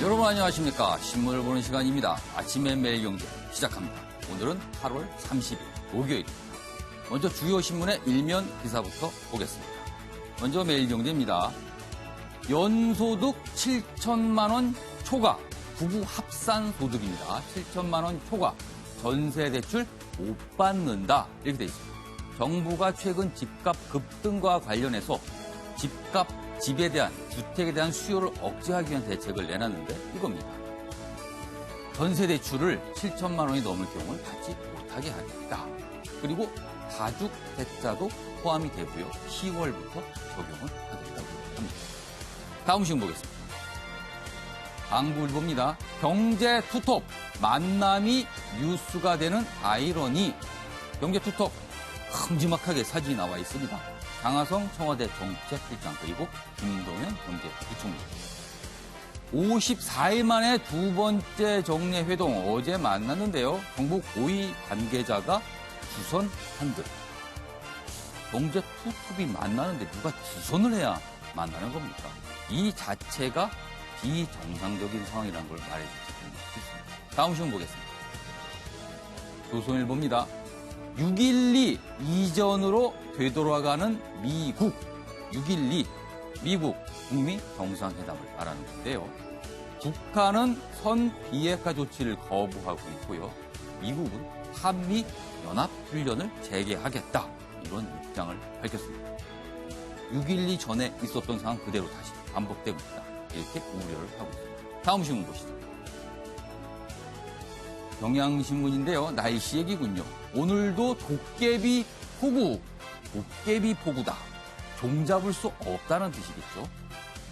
여러분 안녕하십니까. 신문을 보는 시간입니다. 아침의 매일경제 시작합니다. 오늘은 8월 30일 목요일입니다. 먼저 주요 신문의 일면 기사부터 보겠습니다. 먼저 매일경제입니다. 연소득 7천만 원 초과 부부 합산 소득입니다. 7천만 원 초과 전세 대출 못 받는다 이렇게 돼 있습니다. 정부가 최근 집값 급등과 관련해서 집에 대한 주택에 대한 수요를 억제하기 위한 대책을 내놨는데 이겁니다. 전세 대출을 7천만 원이 넘을 경우는 받지 못하게 하겠다. 그리고 다주택자도 포함이 되고요. 10월부터 적용을 하겠다고 합니다. 다음 신문 보겠습니다. 한국일보입니다. 경제 투톱 만남이 뉴스가 되는 아이러니. 경제 투톱 큼지막하게 사진이 나와 있습니다. 장하성 청와대 정책실장 그리고 김동연 경제부총리. 54일 만에 두 번째 정례회동 어제 만났는데요. 정부 고위 관계자가 두 손 한들. 경제 투톱이 만나는데 누가 두 손을 해야 만나는 겁니까? 이 자체가 비정상적인 상황이라는 걸 말해줄 수 있습니다. 다음 신문 보겠습니다. 조선일보입니다. 6.12 이전으로 되돌아가는 미국. 6.12 미국 북미 정상회담을 말하는 건데요. 북한은 선 비핵화 조치를 거부하고 있고요. 미국은 한미 연합훈련을 재개하겠다. 이런 입장을 밝혔습니다. 6.12 전에 있었던 상황 그대로 다시 반복되고 있다. 이렇게 우려를 하고 있습니다. 다음 신문 보시죠. 경향신문인데요. 날씨 얘기군요. 오늘도 도깨비 폭우. 도깨비 폭우다. 종잡을 수 없다는 뜻이겠죠.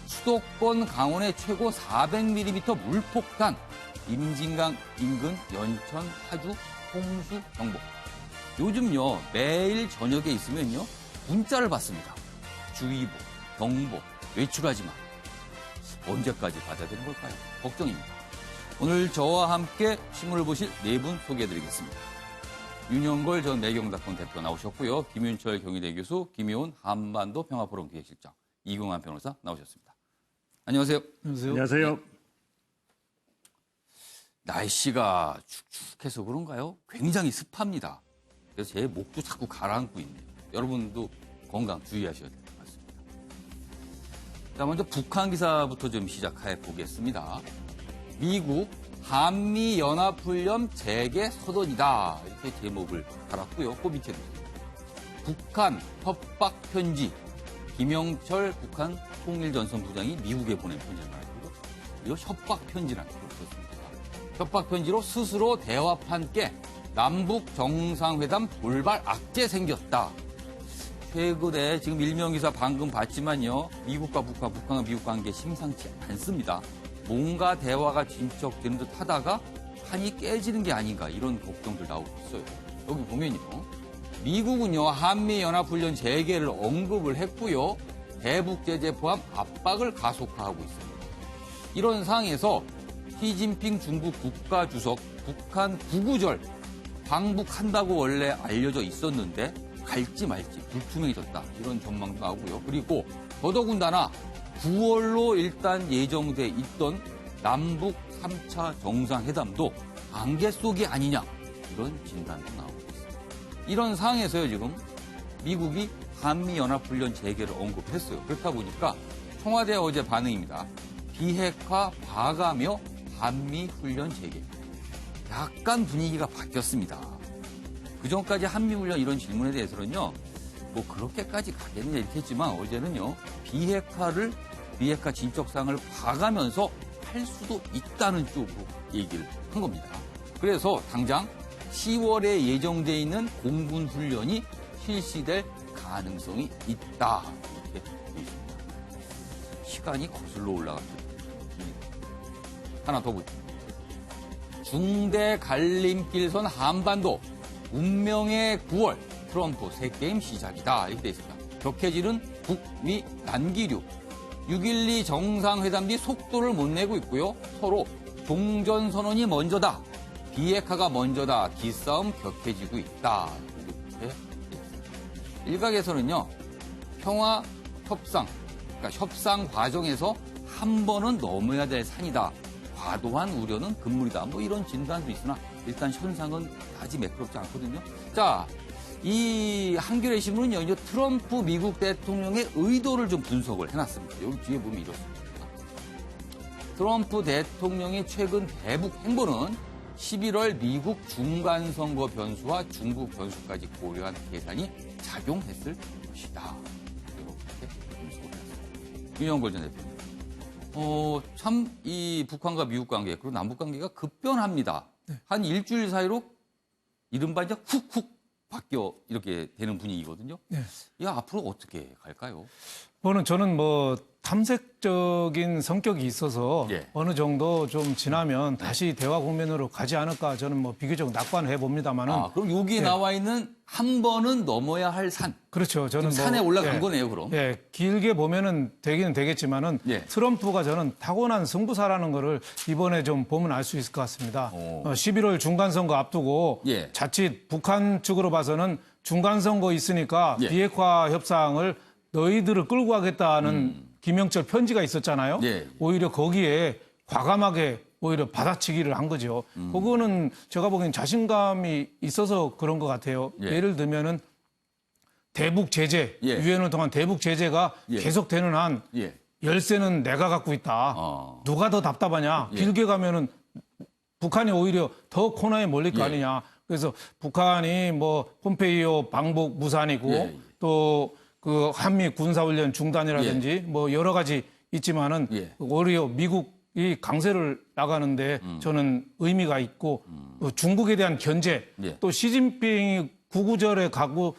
수도권 강원의 최고 400mm 물폭탄. 임진강 인근 연천 파주 홍수 경보. 요즘요 매일 저녁에 있으면요 문자를 받습니다. 주의보, 경보, 외출하지 마. 언제까지 받아야 되는 걸까요? 걱정입니다. 오늘 저와 함께 신문을 보실 네 분 소개해드리겠습니다. 윤영걸 전 매경닷컴 대표 나오셨고요. 김윤철 경희대 교수, 김효은 한반도 평화포럼 기획실장, 이경환 변호사 나오셨습니다. 안녕하세요. 안녕하세요. 네. 날씨가 축축해서 그런가요? 굉장히 습합니다. 그래서 제 목도 자꾸 가라앉고 있네요. 여러분도 건강 주의하셔야 될 것 같습니다. 자, 먼저 북한 기사부터 좀 시작해 보겠습니다. 미국 한미연합훈련 재개 서던이다. 이렇게 제목을 달았고요. 그 밑에도 북한 협박 편지. 김영철 북한 통일전선부장이 미국에 보낸 편지를 말이고 이거 협박 편지라는 걸 썼습니다. 협박 편지로 스스로 대화판 깨 남북 정상회담 돌발 악재 생겼다. 최근에 지금 일면기사 방금 봤지만요. 미국과 북한과 미국 관계 심상치 않습니다. 뭔가 대화가 진척되는 듯 하다가 판이 깨지는 게 아닌가 이런 걱정들 나오고 있어요. 여기 보면요. 미국은요. 한미연합훈련 재개를 언급을 했고요. 대북 제재 포함 압박을 가속화하고 있습니다. 이런 상황에서 시진핑 중국 국가주석 북한 구구절 방북한다고 원래 알려져 있었는데 갈지 말지 불투명해졌다. 이런 전망도 나오고요. 그리고 더더군다나 9월로 일단 예정돼 있던 남북 3차 정상회담도 안개 속이 아니냐 이런 진단도 나오고 있습니다. 이런 상황에서요 지금 미국이 한미연합훈련 재개를 언급했어요. 그렇다 보니까 청와대 어제 반응입니다. 비핵화 봐가며 한미훈련 재개. 약간 분위기가 바뀌었습니다. 그전까지 한미훈련 이런 질문에 대해서는요. 뭐 그렇게까지 가겠느냐 이렇게 했지만 어제는요. 비핵화 진척상을 봐가면서 할 수도 있다는 쪽으로 얘기를 한 겁니다. 그래서 당장 10월에 예정돼 있는 공군훈련이 실시될 가능성이 있다. 이렇게 되어 있습니다. 시간이 거슬러 올라갔습니다. 하나 더 보죠. 중대 갈림길선 한반도 운명의 9월 트럼프 새게임 시작이다. 이렇게 되어 있습니다. 격해지는 북미 난기류. 6.12 정상회담 뒤 속도를 못 내고 있고요. 서로 종전선언이 먼저다. 비핵화가 먼저다. 기싸움 격해지고 있다. 이렇게 일각에서는요. 평화 협상, 그러니까 협상 과정에서 한 번은 넘어야 될 산이다. 과도한 우려는 금물이다. 뭐 이런 진단도 있으나 일단 현상은 아직 매끄럽지 않거든요. 자, 이 한겨레 신문은요, 이제 트럼프 미국 대통령의 의도를 좀 분석을 해놨습니다. 여기 뒤에 보면 이렇습니다. 트럼프 대통령의 최근 대북 행보는 11월 미국 중간선거 변수와 중국 변수까지 고려한 계산이 작용했을 것이다. 이렇게 분석을 했습니다. 윤영걸 전 대표님. 참, 이 북한과 미국 관계, 그리고 남북 관계가 급변합니다. 네. 한 일주일 사이로 이른바 이제 훅훅 바뀌어 이렇게 되는 분위기거든요. 네. 이 앞으로 어떻게 갈까요? 저는 탐색적인 성격이 있어서 예. 어느 정도 좀 지나면 다시 대화 국면으로 가지 않을까 저는 비교적 낙관해 봅니다만은. 그럼 여기에 나와 있는 한 번은 넘어야 할 산. 그렇죠. 저는 산에 올라간 거네요, 그럼. 예, 길게 보면은 되기는 되겠지만은 트럼프가 저는 타고난 승부사라는 거를 이번에 좀 보면 알 수 있을 것 같습니다. 11월 중간선거 앞두고 자칫 북한 측으로 봐서는 중간선거 있으니까 비핵화 협상을 너희들을 끌고 가겠다는 김영철 편지가 있었잖아요. 오히려 거기에 과감하게 오히려 받아치기를 한 거죠. 그거는 제가 보기엔 자신감이 있어서 그런 것 같아요. 예를 들면은 대북 제재, 유엔을 통한 대북 제재가 계속되는 한 열쇠는 내가 갖고 있다. 누가 더 답답하냐. 길게 가면은 북한이 오히려 더 코너에 몰릴 거 아니냐. 그래서 북한이 폼페이오 방북 무산이고 또 그 한미 군사훈련 중단이라든지 여러 가지 있지만은 오히려 미국이 강세를 나가는데 저는 의미가 있고 중국에 대한 견제 또 시진핑이 구구절에 가고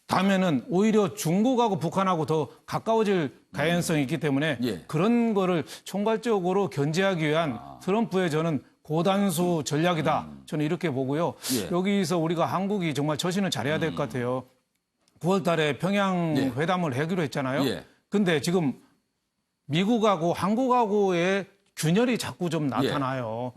다면은 오히려 중국하고 북한하고 더 가까워질 가능성이 있기 때문에 그런 거를 총괄적으로 견제하기 위한 트럼프의 저는 고단수 전략이다. 저는 이렇게 보고요. 여기서 우리가 한국이 정말 처신을 잘해야 될 것 같아요. 9월 달에 평양 회담을 하기로 했잖아요. 근데 지금 미국하고 한국하고의 균열이 자꾸 좀 나타나요.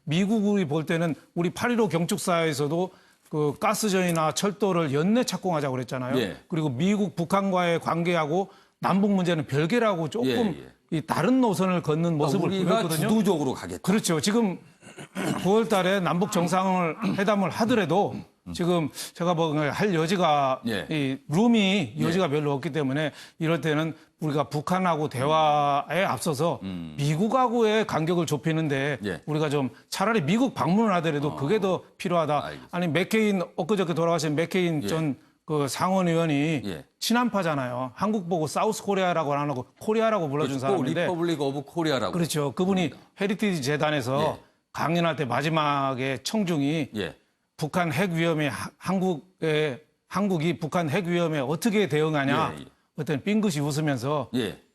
미국이 볼 때는 우리 8.15 경축사에서도 그 가스전이나 철도를 연내 착공하자고 그랬잖아요. 그리고 미국, 북한과의 관계하고 남북 문제는 별개라고 조금 이 다른 노선을 걷는 모습을 보였거든요. 주도적으로 가겠다. 그렇죠. 지금 9월 달에 남북 정상회담을 하더라도 지금 제가 할 여지가 이 룸이 여지가 별로 없기 때문에 이럴 때는 우리가 북한하고 대화에 앞서서 미국하고의 간격을 좁히는데 우리가 좀 차라리 미국 방문을 하더라도 그게 더 필요하다. 알겠습니다. 아니 맥케인 엊그저께 돌아가신 맥케인 전 그 상원 의원이 친한파잖아요. 한국 보고 사우스 코리아라고 안 하고 코리아라고 불러준 사람인데. 리퍼블릭 오브 코리아라고. 그렇죠. 그분이 헤리티지 재단에서 강연할 때 마지막에 청중이 북한 핵 위험에 한국이 북한 핵 위험에 어떻게 대응하냐. 어떤 빙긋이 웃으면서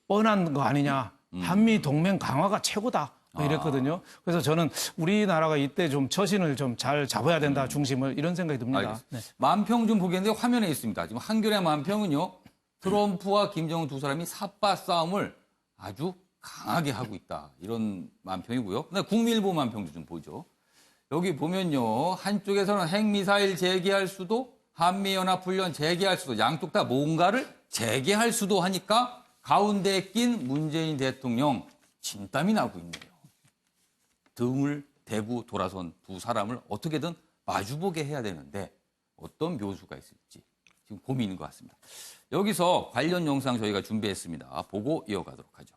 뻔한 거 아니냐. 한미 동맹 강화가 최고다. 이랬거든요. 그래서 저는 우리나라가 이때 좀 처신을 좀 잘 잡아야 된다, 중심을, 이런 생각이 듭니다. 만평 좀 보겠는데 화면에 있습니다. 지금 한겨레 만평은요, 트럼프와 김정은 두 사람이 삿바 싸움을 아주 강하게 하고 있다. 이런 만평이고요. 근데 국민일보 만평도 좀 보죠. 여기 보면요, 한쪽에서는 핵미사일 재개할 수도, 한미연합훈련 재개할 수도, 양쪽 다 뭔가를 재개할 수도 하니까 가운데에 낀 문재인 대통령 진땀이 나고 있네요. 등을 대고 돌아선 두 사람을 어떻게든 마주보게 해야 되는데 어떤 묘수가 있을지 지금 고민인 것 같습니다. 여기서 관련 영상 저희가 준비했습니다. 보고 이어가도록 하죠.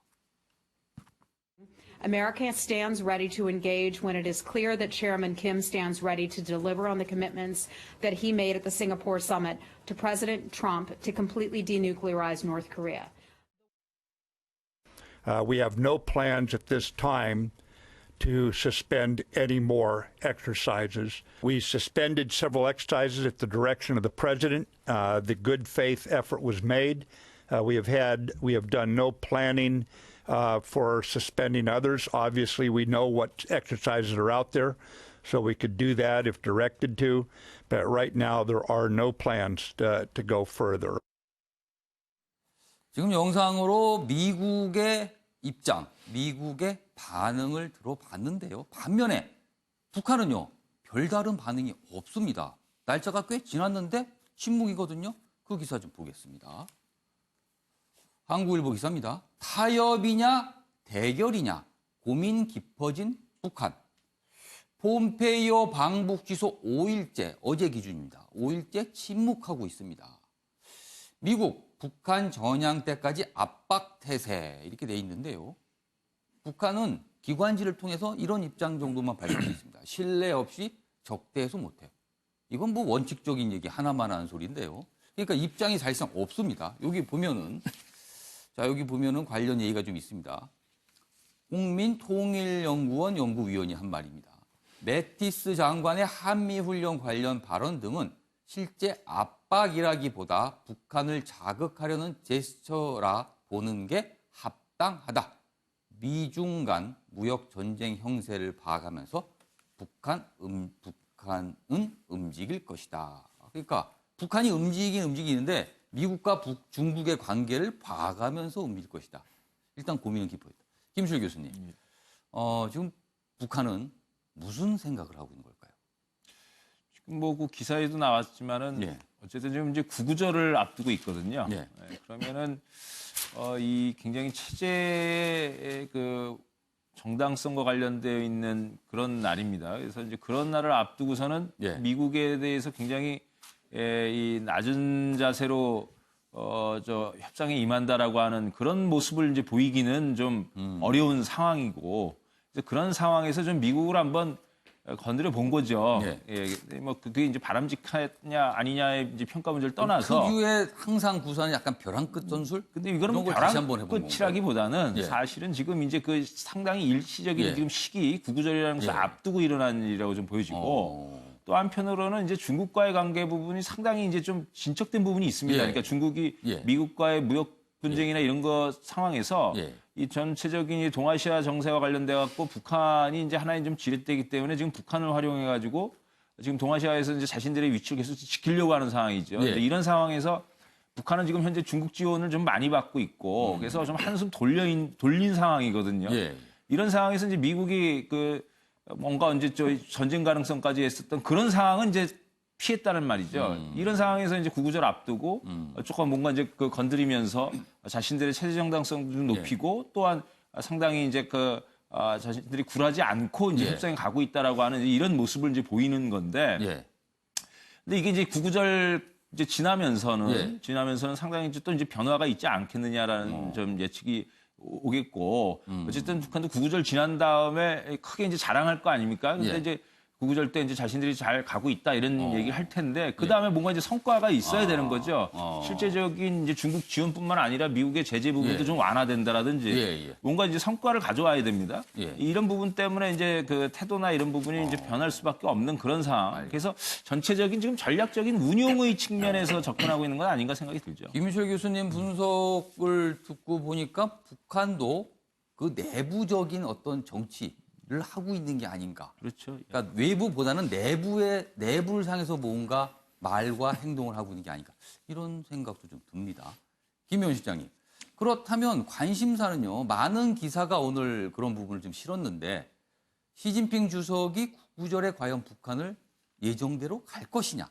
America stands ready to engage when it is clear that Chairman Kim stands ready to deliver on the commitments that he made at the Singapore summit to President Trump to completely denuclearize North Korea. We have no plans at this time to suspend any more exercises. We suspended several exercises at the direction of the president. The good faith effort was made. We have done no planning for suspending others. Obviously, we know what exercises are out there, so we could do that if directed to. But right now, there are no plans to go further. 지금 영상으로 미국의 입장, 미국의 반응을 들어봤는데요. 반면에 북한은요, 별다른 반응이 없습니다. 날짜가 꽤 지났는데 침묵이거든요. 그 기사 좀 보겠습니다. 한국일보 기사입니다. 타협이냐 대결이냐 고민 깊어진 북한. 폼페이오 방북 취소 5일째, 어제 기준입니다. 5일째 침묵하고 있습니다. 미국, 북한 전향 때까지 압박 태세 이렇게 돼 있는데요. 북한은 기관지를 통해서 이런 입장 정도만 밝히고 있습니다. 신뢰 없이 적대해서 못해요. 이건 뭐 원칙적인 얘기 하나만 하는 소리인데요. 그러니까 입장이 사실상 없습니다. 여기 보면은 관련 얘기가 좀 있습니다. 국민통일연구원 연구위원이 한 말입니다. 매티스 장관의 한미훈련 관련 발언 등은 실제 압박이라기보다 북한을 자극하려는 제스처라 보는 게 합당하다. 미중 간 무역 전쟁 형세를 봐가면서 북한은 움직일 것이다. 그러니까 북한이 움직이는데 미국과 중국의 관계를 봐가면서 움직일 것이다. 일단 고민은 깊어있다. 김실 교수님, 지금 북한은 무슨 생각을 하고 있는 걸까요? 지금 뭐 그 기사에도 나왔지만은 예. 어쨌든 지금 이제 구구절을 앞두고 있거든요. 예. 그러면은 이 굉장히 체제의 그 정당성과 관련되어 있는 그런 날입니다. 그래서 이제 그런 날을 앞두고서는 예. 미국에 대해서 굉장히 이 낮은 자세로 협상에 임한다라고 하는 그런 모습을 이제 보이기는 좀 어려운 상황이고, 그런 상황에서 좀 미국을 한번 건드려 본 거죠. 뭐 그게 이제 바람직하냐 아니냐의 이제 평가 문제를 떠나서 특유의 항상 구사는 약간 벼랑 끝 전술? 근데 이거는 뭐 벼랑 끝이라기보다는 사실은 지금 이제 그 상당히 일시적인 지금 시기 구구절이라는 것을 앞두고 일어난 일이라고 좀 보여지고 또 한편으로는 이제 중국과의 관계 부분이 상당히 이제 좀 진척된 부분이 있습니다. 그러니까 중국이 미국과의 무역 분쟁이나 이런 거 상황에서 이 전체적인 이 동아시아 정세와 관련돼 갖고 북한이 이제 하나의 좀 지렛대이기 때문에 지금 북한을 활용해 가지고 지금 동아시아에서 이제 자신들의 위치를 계속 지키려고 하는 상황이죠. 이런 상황에서 북한은 지금 현재 중국 지원을 좀 많이 받고 있고 그래서 좀 한숨 돌린 상황이거든요. 이런 상황에서 이제 미국이 그 뭔가 이제 전쟁 가능성까지 했었던 그런 상황은 이제 피했다는 말이죠. 이런 상황에서 이제 구구절 앞두고 조금 뭔가 이제 그 건드리면서 자신들의 체제 정당성도 좀 높이고 또한 상당히 이제 그 자신들이 굴하지 않고 이제 협상에 가고 있다라고 하는 이런 모습을 이제 보이는 건데. 근데 이게 이제 구구절 이제 지나면서는 상당히 또 이제 변화가 있지 않겠느냐라는 좀 예측이 오겠고 어쨌든 북한도 구구절 지난 다음에 크게 이제 자랑할 거 아닙니까? 근데 이제 구구절 때 이제 자신들이 잘 가고 있다 이런 얘기를 할 텐데 그 다음에 뭔가 이제 성과가 있어야 되는 거죠. 실제적인 이제 중국 지원뿐만 아니라 미국의 제재 부분도 좀 완화된다라든지 뭔가 이제 성과를 가져와야 됩니다. 이런 부분 때문에 이제 그 태도나 이런 부분이 이제 변할 수밖에 없는 그런 상황. 그래서 전체적인 지금 전략적인 운용의 측면에서 접근하고 있는 건 아닌가 생각이 들죠. 김유철 교수님 분석을 듣고 보니까 북한도 그 내부적인 어떤 정치를 하고 있는 게 아닌가. 그렇죠. 그러니까 외부보다는 내부를 향해서 뭔가 말과 행동을 하고 있는 게 아닌가. 이런 생각도 좀 듭니다. 김현 실장님. 그렇다면 관심사는요. 많은 기사가 오늘 그런 부분을 좀 실었는데 시진핑 주석이 구구절에 과연 북한을 예정대로 갈 것이냐.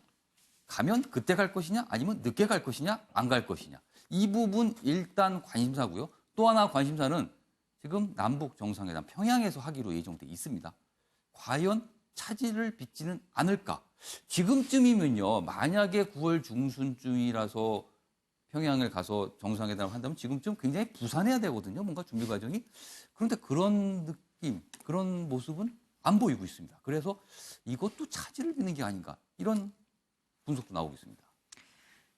가면 그때 갈 것이냐 아니면 늦게 갈 것이냐 안 갈 것이냐. 이 부분 일단 관심사고요. 또 하나 관심사는 지금 남북 정상회담 평양에서 하기로 예정돼 있습니다. 과연 차질을 빚지는 않을까? 지금쯤이면요. 만약에 9월 중순쯤이라서 평양을 가서 정상회담을 한다면 지금쯤 굉장히 부산해야 되거든요. 뭔가 준비 과정이. 그런데 그런 느낌, 그런 모습은 안 보이고 있습니다. 그래서 이것도 차질을 빚는 게 아닌가. 이런 분석도 나오고 있습니다.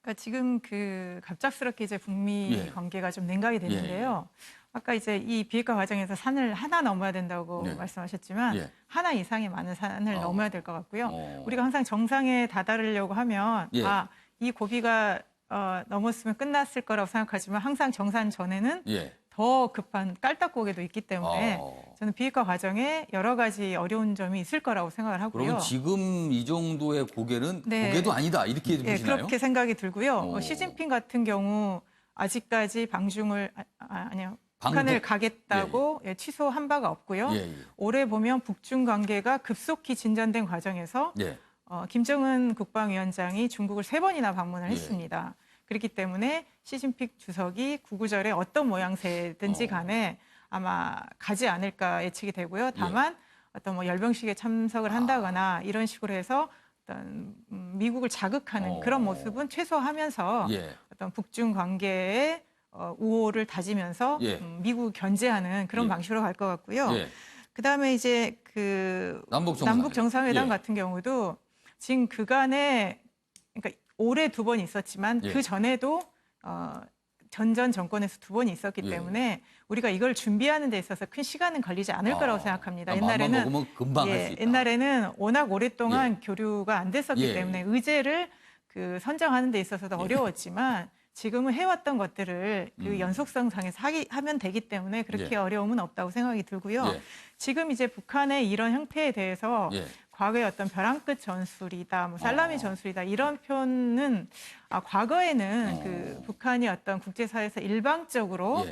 그러니까 지금 그 갑작스럽게 이제 북미 관계가 좀 냉각이 됐는데요. 아까 이제 이 비핵화 과정에서 산을 하나 넘어야 된다고 말씀하셨지만 하나 이상의 많은 산을 넘어야 될 것 같고요. 우리가 항상 정상에 다다르려고 하면 이 고비가 넘었으면 끝났을 거라고 생각하지만 항상 정산 전에는 더 급한 깔딱고개도 있기 때문에 저는 비핵화 과정에 여러 가지 어려운 점이 있을 거라고 생각을 하고요. 그러면 지금 이 정도의 고개는 고개도 아니다 이렇게 보시나요? 그렇게 생각이 들고요. 시진핑 같은 경우 아직까지 북한을 가겠다고 취소한 바가 없고요. 올해 보면 북중 관계가 급속히 진전된 과정에서 김정은 국방위원장이 중국을 3번이나 방문을 했습니다. 그렇기 때문에 시진핑 주석이 구구절에 어떤 모양새든지 간에 아마 가지 않을까 예측이 되고요. 다만 어떤 뭐 열병식에 참석을 한다거나 이런 식으로 해서 어떤 미국을 자극하는 그런 모습은 최소화하면서 어떤 북중 관계의 우호를 다지면서 미국을 견제하는 그런 방식으로 갈 것 같고요. 그다음에 이제 그 남북 정상회담 같은 경우도 지금 그간에 그러니까 올해 2번 있었지만 그 전에도 전전 정권에서 2번이 있었기 때문에 우리가 이걸 준비하는 데 있어서 큰 시간은 걸리지 않을 거라고 생각합니다. 옛날에는 금방 할 수 있다. 옛날에는 워낙 오랫동안 교류가 안 됐었기 때문에 의제를 그 선정하는 데 있어서도 어려웠지만 지금은 해왔던 것들을 그 연속성상에서 하면 되기 때문에 그렇게 어려움은 없다고 생각이 들고요. 지금 이제 북한의 이런 형태에 대해서 과거의 어떤 벼랑 끝 전술이다, 뭐 살라미 전술이다 이런 표현은 과거에는 그 북한이 어떤 국제사회에서 일방적으로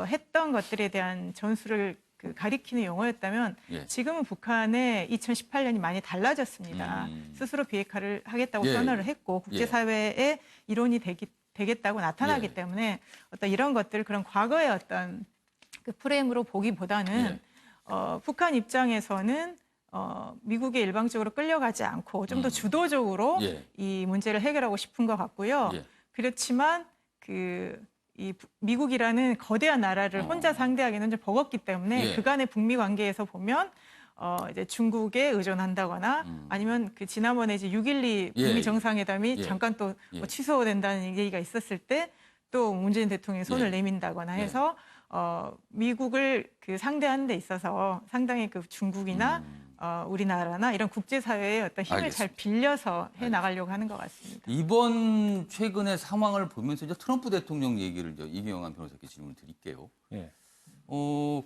했던 것들에 대한 전술을 그 가리키는 용어였다면 지금은 북한의 2018년이 많이 달라졌습니다. 스스로 비핵화를 하겠다고 선언을 했고 국제사회의 일원이 되겠다고 나타나기 때문에 어떤 이런 것들 그런 과거의 어떤 그 프레임으로 보기보다는 북한 입장에서는 미국에 일방적으로 끌려가지 않고 좀 더 주도적으로 이 문제를 해결하고 싶은 것 같고요. 그렇지만 이 미국이라는 거대한 나라를 혼자 상대하기는 좀 버겁기 때문에 그간의 북미 관계에서 보면 이제 중국에 의존한다거나 아니면 그 지난번에 이제 6.12 북미 정상회담이 잠깐 또 뭐 취소된다는 얘기가 있었을 때 또 문재인 대통령이 손을 내민다거나 해서 미국을 그 상대하는 데 있어서 상당히 그 중국이나 우리나라나 이런 국제사회의 어떤 힘을 잘 빌려서 해 나가려고 하는 것 같습니다. 이번 최근의 상황을 보면서 이제 트럼프 대통령 얘기를 이경환 변호사께 질문을 드릴게요.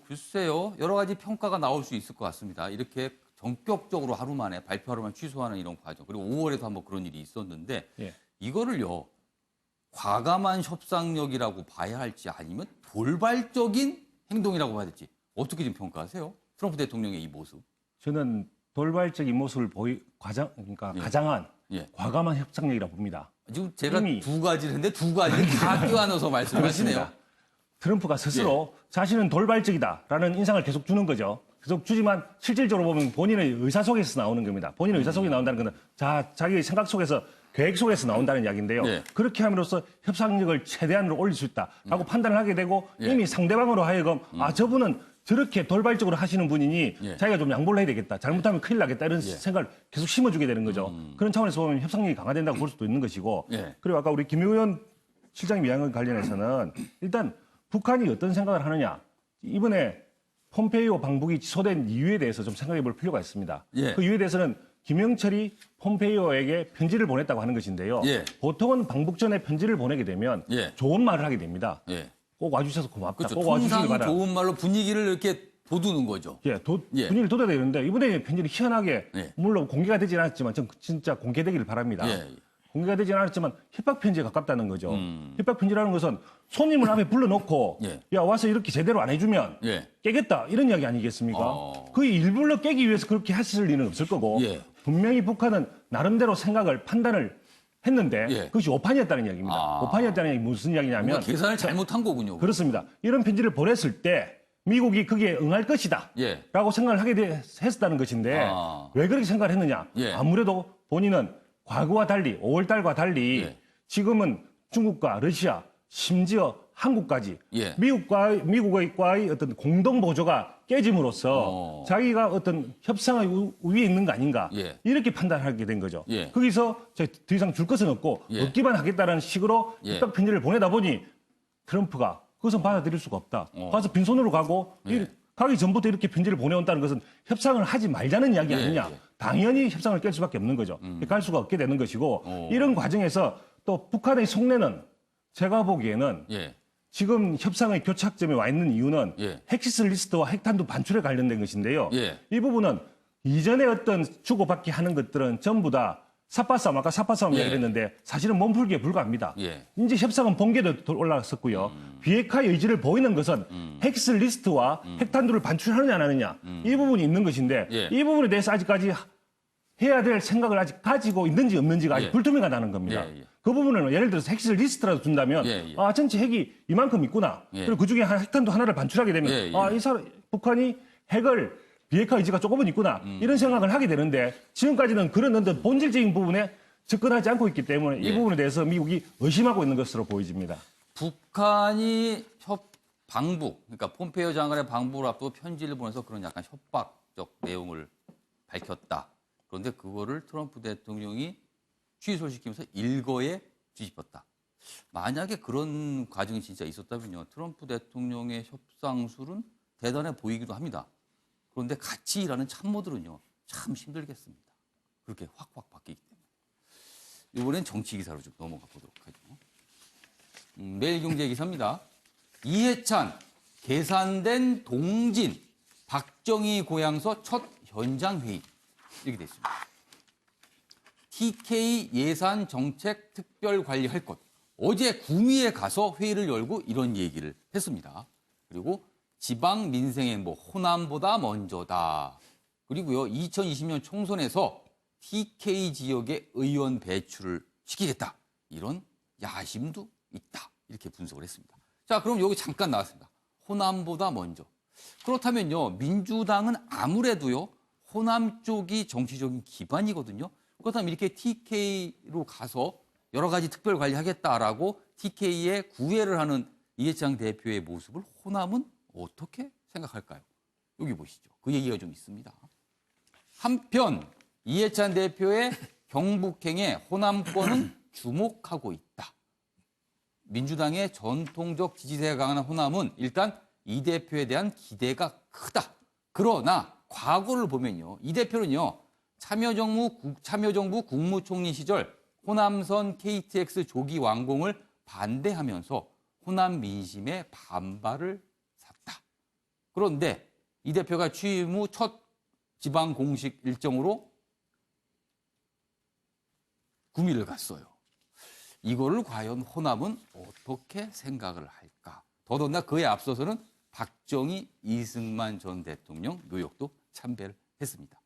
글쎄요. 여러 가지 평가가 나올 수 있을 것 같습니다. 이렇게 전격적으로 하루 만에 발표하루만 취소하는 이런 과정. 그리고 5월에도 한번 그런 일이 있었는데 이거를요. 과감한 협상력이라고 봐야 할지 아니면 돌발적인 행동이라고 봐야 될지 어떻게 좀 평가하세요? 트럼프 대통령의 이 모습. 저는 돌발적인 모습을 가장한 과감한 협상력이라고 봅니다. 지금 제가 두 가지를 했는데 두 가지를 다 껴안아서 말씀하시네요. 트럼프가 스스로 자신은 돌발적이다라는 인상을 계속 주는 거죠. 계속 주지만 실질적으로 보면 본인의 의사 속에서 나오는 겁니다. 본인의 의사 속에 나온다는 것은 자기의 생각 속에서 계획 속에서 나온다는 이야기인데요. 그렇게 함으로써 협상력을 최대한으로 올릴 수 있다라고 판단을 하게 되고 이미 상대방으로 하여금 저분은 저렇게 돌발적으로 하시는 분이니 자기가 좀 양보를 해야 되겠다. 잘못하면 큰일 나겠다. 이런 생각을 계속 심어주게 되는 거죠. 그런 차원에서 보면 협상력이 강화된다고 볼 수도 있는 것이고 그리고 아까 우리 김 의원 실장님 이야기 관련해서는 일단 북한이 어떤 생각을 하느냐. 이번에 폼페이오 방북이 취소된 이유에 대해서 좀 생각해 볼 필요가 있습니다. 그 이유에 대해서는 김영철이 폼페이오에게 편지를 보냈다고 하는 것인데요. 보통은 방북 전에 편지를 보내게 되면 좋은 말을 하게 됩니다. 꼭 와주셔서 고맙다. 그렇죠. 꼭 와주시기 통상 바라. 좋은 말로 분위기를 이렇게 돋우는 거죠. 분위기를 돋아야 되는데 이번에 편지는 희한하게 물론 공개가 되진 않았지만 전 진짜 공개되기를 바랍니다. 공개가 되진 않았지만 협박 편지에 가깝다는 거죠. 협박 편지라는 것은 손님을 앞에 불러놓고 야 와서 이렇게 제대로 안 해주면 깨겠다 이런 이야기 아니겠습니까? 그 일부러 깨기 위해서 그렇게 했을 리는 없을 거고 분명히 북한은 나름대로 생각을 판단을 했는데 그것이 오판이었다는 이야기입니다. 오판이었다는 이야기 무슨 이야기냐면 계산을 잘못한 거군요. 그렇습니다. 이런 편지를 보냈을 때 미국이 거기에 응할 것이다 라고 생각을 하게 했었다는 것인데 왜 그렇게 생각을 했느냐. 아무래도 본인은 과거와 달리 5월 달과 달리 지금은 중국과 러시아 심지어 한국까지 미국과의 어떤 공동 보조가 깨짐으로써 자기가 어떤 협상의 위에 있는 거 아닌가 이렇게 판단하게 된 거죠. 거기서 더 이상 줄 것은 없고 얻기만 하겠다는 식으로 협박 편지를 보내다 보니 트럼프가 그것은 받아들일 수가 없다. 가서 빈손으로 가고 가기 전부터 이렇게 편지를 보내온다는 것은 협상을 하지 말자는 이야기 아니냐. 당연히 협상을 깰 수밖에 없는 거죠. 갈 수가 없게 되는 것이고 이런 과정에서 또 북한의 속내는 제가 보기에는 지금 협상의 교착점에 와 있는 이유는 핵시스 리스트와 핵탄두 반출에 관련된 것인데요. 이 부분은 이전에 어떤 주고받기 하는 것들은 전부 다 삿바싸움, 아까 삿바싸움 이야기를 했는데 사실은 몸풀기에 불과합니다. 이제 협상은 번개도 올라갔었고요. 비핵화의 의지를 보이는 것은 핵시스 리스트와 핵탄두를 반출하느냐 안 하느냐 이 부분이 있는 것인데 이 부분에 대해서 아직까지 해야 될 생각을 아직 가지고 있는지 없는지가 아직 불투명하다는 겁니다. 그 부분은 예를 들어서 핵시설 리스트라도 준다면 전체 핵이 이만큼 있구나. 그리고 그중에 핵탄두 하나를 반출하게 되면 북한이 핵을 비핵화 의지가 조금은 있구나. 이런 생각을 하게 되는데 지금까지는 그런 어떤 본질적인 부분에 접근하지 않고 있기 때문에 이 부분에 대해서 미국이 의심하고 있는 것으로 보여집니다. 북한이 방북, 그러니까 폼페이오 장관의 방북을 앞두고 편지를 보내서 그런 약간 협박적 내용을 밝혔다. 그런데 그거를 트럼프 대통령이 취소시키면서 일거에 뒤집었다. 만약에 그런 과정이 진짜 있었다면요. 트럼프 대통령의 협상술은 대단해 보이기도 합니다. 그런데 같이 일하는 참모들은요. 참 힘들겠습니다. 그렇게 확확 바뀌기 때문에. 이번엔 정치 기사로 좀 넘어가 보도록 하죠. 매일경제 기사입니다. 이해찬, 계산된 동진, 박정희 고향서 첫 현장 회의. 이렇게 됐습니다. TK 예산 정책 특별 관리할 것. 어제 구미에 가서 회의를 열고 이런 얘기를 했습니다. 그리고 지방 민생 행보, 호남보다 먼저다. 그리고요, 2020년 총선에서 TK 지역의 의원 배출을 시키겠다. 이런 야심도 있다. 이렇게 분석을 했습니다. 자, 그럼 여기 잠깐 나왔습니다. 호남보다 먼저. 그렇다면요, 민주당은 아무래도요, 호남 쪽이 정치적인 기반이거든요. 그렇다면 이렇게 TK로 가서 여러 가지 특별 관리하겠다라고 TK에 구애를 하는 이해창 대표의 모습을 호남은 어떻게 생각할까요? 여기 보시죠. 그 얘기가 좀 있습니다. 한편 이해찬 대표의 경북행에 호남권은 주목하고 있다. 민주당의 전통적 지지세가 강한 호남은 일단 이 대표에 대한 기대가 크다. 그러나 과거를 보면요. 이 대표는요. 참여정부 국무총리 시절 호남선 KTX 조기 완공을 반대하면서 호남 민심의 반발을 샀다. 그런데 이 대표가 취임 후 첫 지방 공식 일정으로 구미를 갔어요. 이거를 과연 호남은 어떻게 생각을 할까? 더더나 그에 앞서서는 박정희, 이승만 전 대통령 묘역도 참배를 했습니다.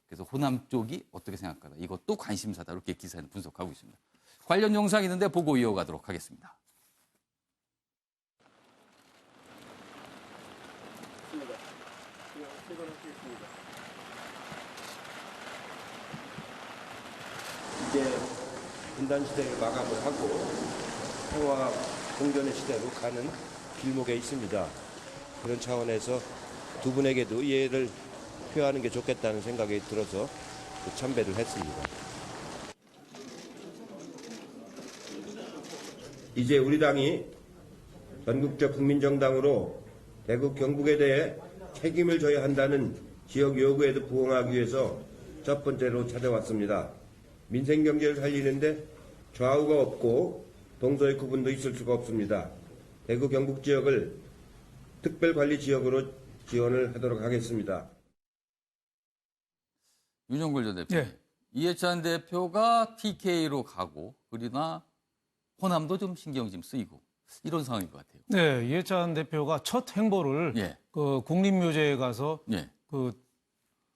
그래서 호남 쪽이 어떻게 생각할까? 이것도 관심사다. 이렇게 기사에는 분석하고 있습니다. 관련 영상이 있는데 보고 이어가도록 하겠습니다. 이제 분단 시대를 마감을 하고 평화 공존의 시대로 가는 길목에 있습니다. 그런 차원에서 두 분에게도 이해를 표하는 게 좋겠다는 생각이 들어서 참배를 했습니다. 이제 우리 당이 전국적 국민정당으로 대구 경북에 대해 책임을 져야 한다는 지역 요구에도 부응하기 위해서 첫 번째로 찾아왔습니다. 민생경제를 살리는데 좌우가 없고 동서의 구분도 있을 수가 없습니다. 대구 경북 지역을 특별관리지역으로 지원을 하도록 하겠습니다. 윤영걸 전 대표. 이해찬 대표가 TK로 가고 그러나 호남도 좀 신경 좀 쓰이고 이런 상황인 것 같아요. 네, 이해찬 대표가 첫 행보를 그 국립묘지에 가서 그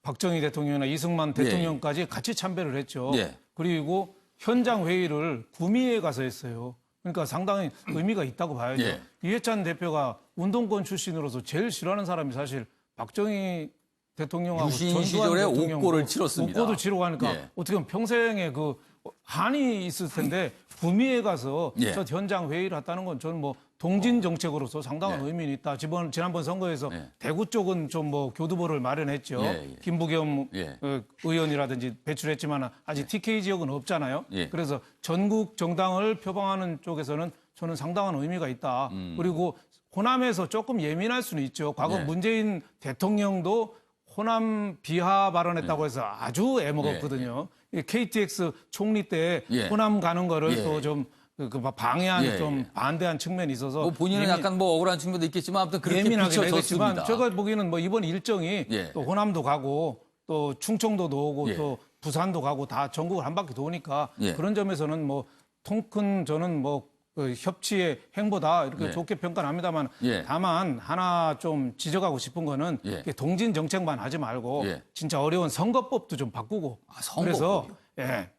박정희 대통령이나 이승만 대통령까지 같이 참배를 했죠. 그리고 현장 회의를 구미에 가서 했어요. 그러니까 상당히 의미가 있다고 봐야죠. 이해찬 대표가 운동권 출신으로서 제일 싫어하는 사람이 사실 박정희 대통령하고 유신 시절에 옥고를 치렀습니다. 옥고도 치르고 하니까 어떻게 보면 평생에 그 한이 있을 텐데 구미에 가서 저 현장 회의를 했다는 건 저는 뭐 동진 정책으로서 상당한 의미는 있다. 지난번 선거에서 대구 쪽은 좀 뭐 교두보를 마련했죠. 김부겸 의원이라든지 배출했지만 아직 TK 지역은 없잖아요. 그래서 전국 정당을 표방하는 쪽에서는 저는 상당한 의미가 있다. 그리고 호남에서 조금 예민할 수는 있죠. 과거 문재인 대통령도 호남 비하 발언했다고 해서 아주 애먹었거든요. KTX 총리 때 호남 가는 거를 또 좀 방해한 좀 반대한 측면이 있어서 뭐 본인은 약간 뭐 억울한 측면도 있겠지만 아무튼 그렇게 예민하게 비춰졌습니다. 되겠지만 제가 보기에는 뭐 이번 일정이 또 호남도 가고 또 충청도도 오고 또 부산도 가고 다 전국을 한 바퀴 도니까 그런 점에서는 뭐 통 큰 저는 뭐 그 협치의 행보다 이렇게 예. 좋게 평가를 합니다만 예. 다만 하나 좀 지적하고 싶은 거는 예. 동진 정책만 하지 말고 예. 진짜 어려운 선거법도 좀 바꾸고 선거법이요? 그래서 예.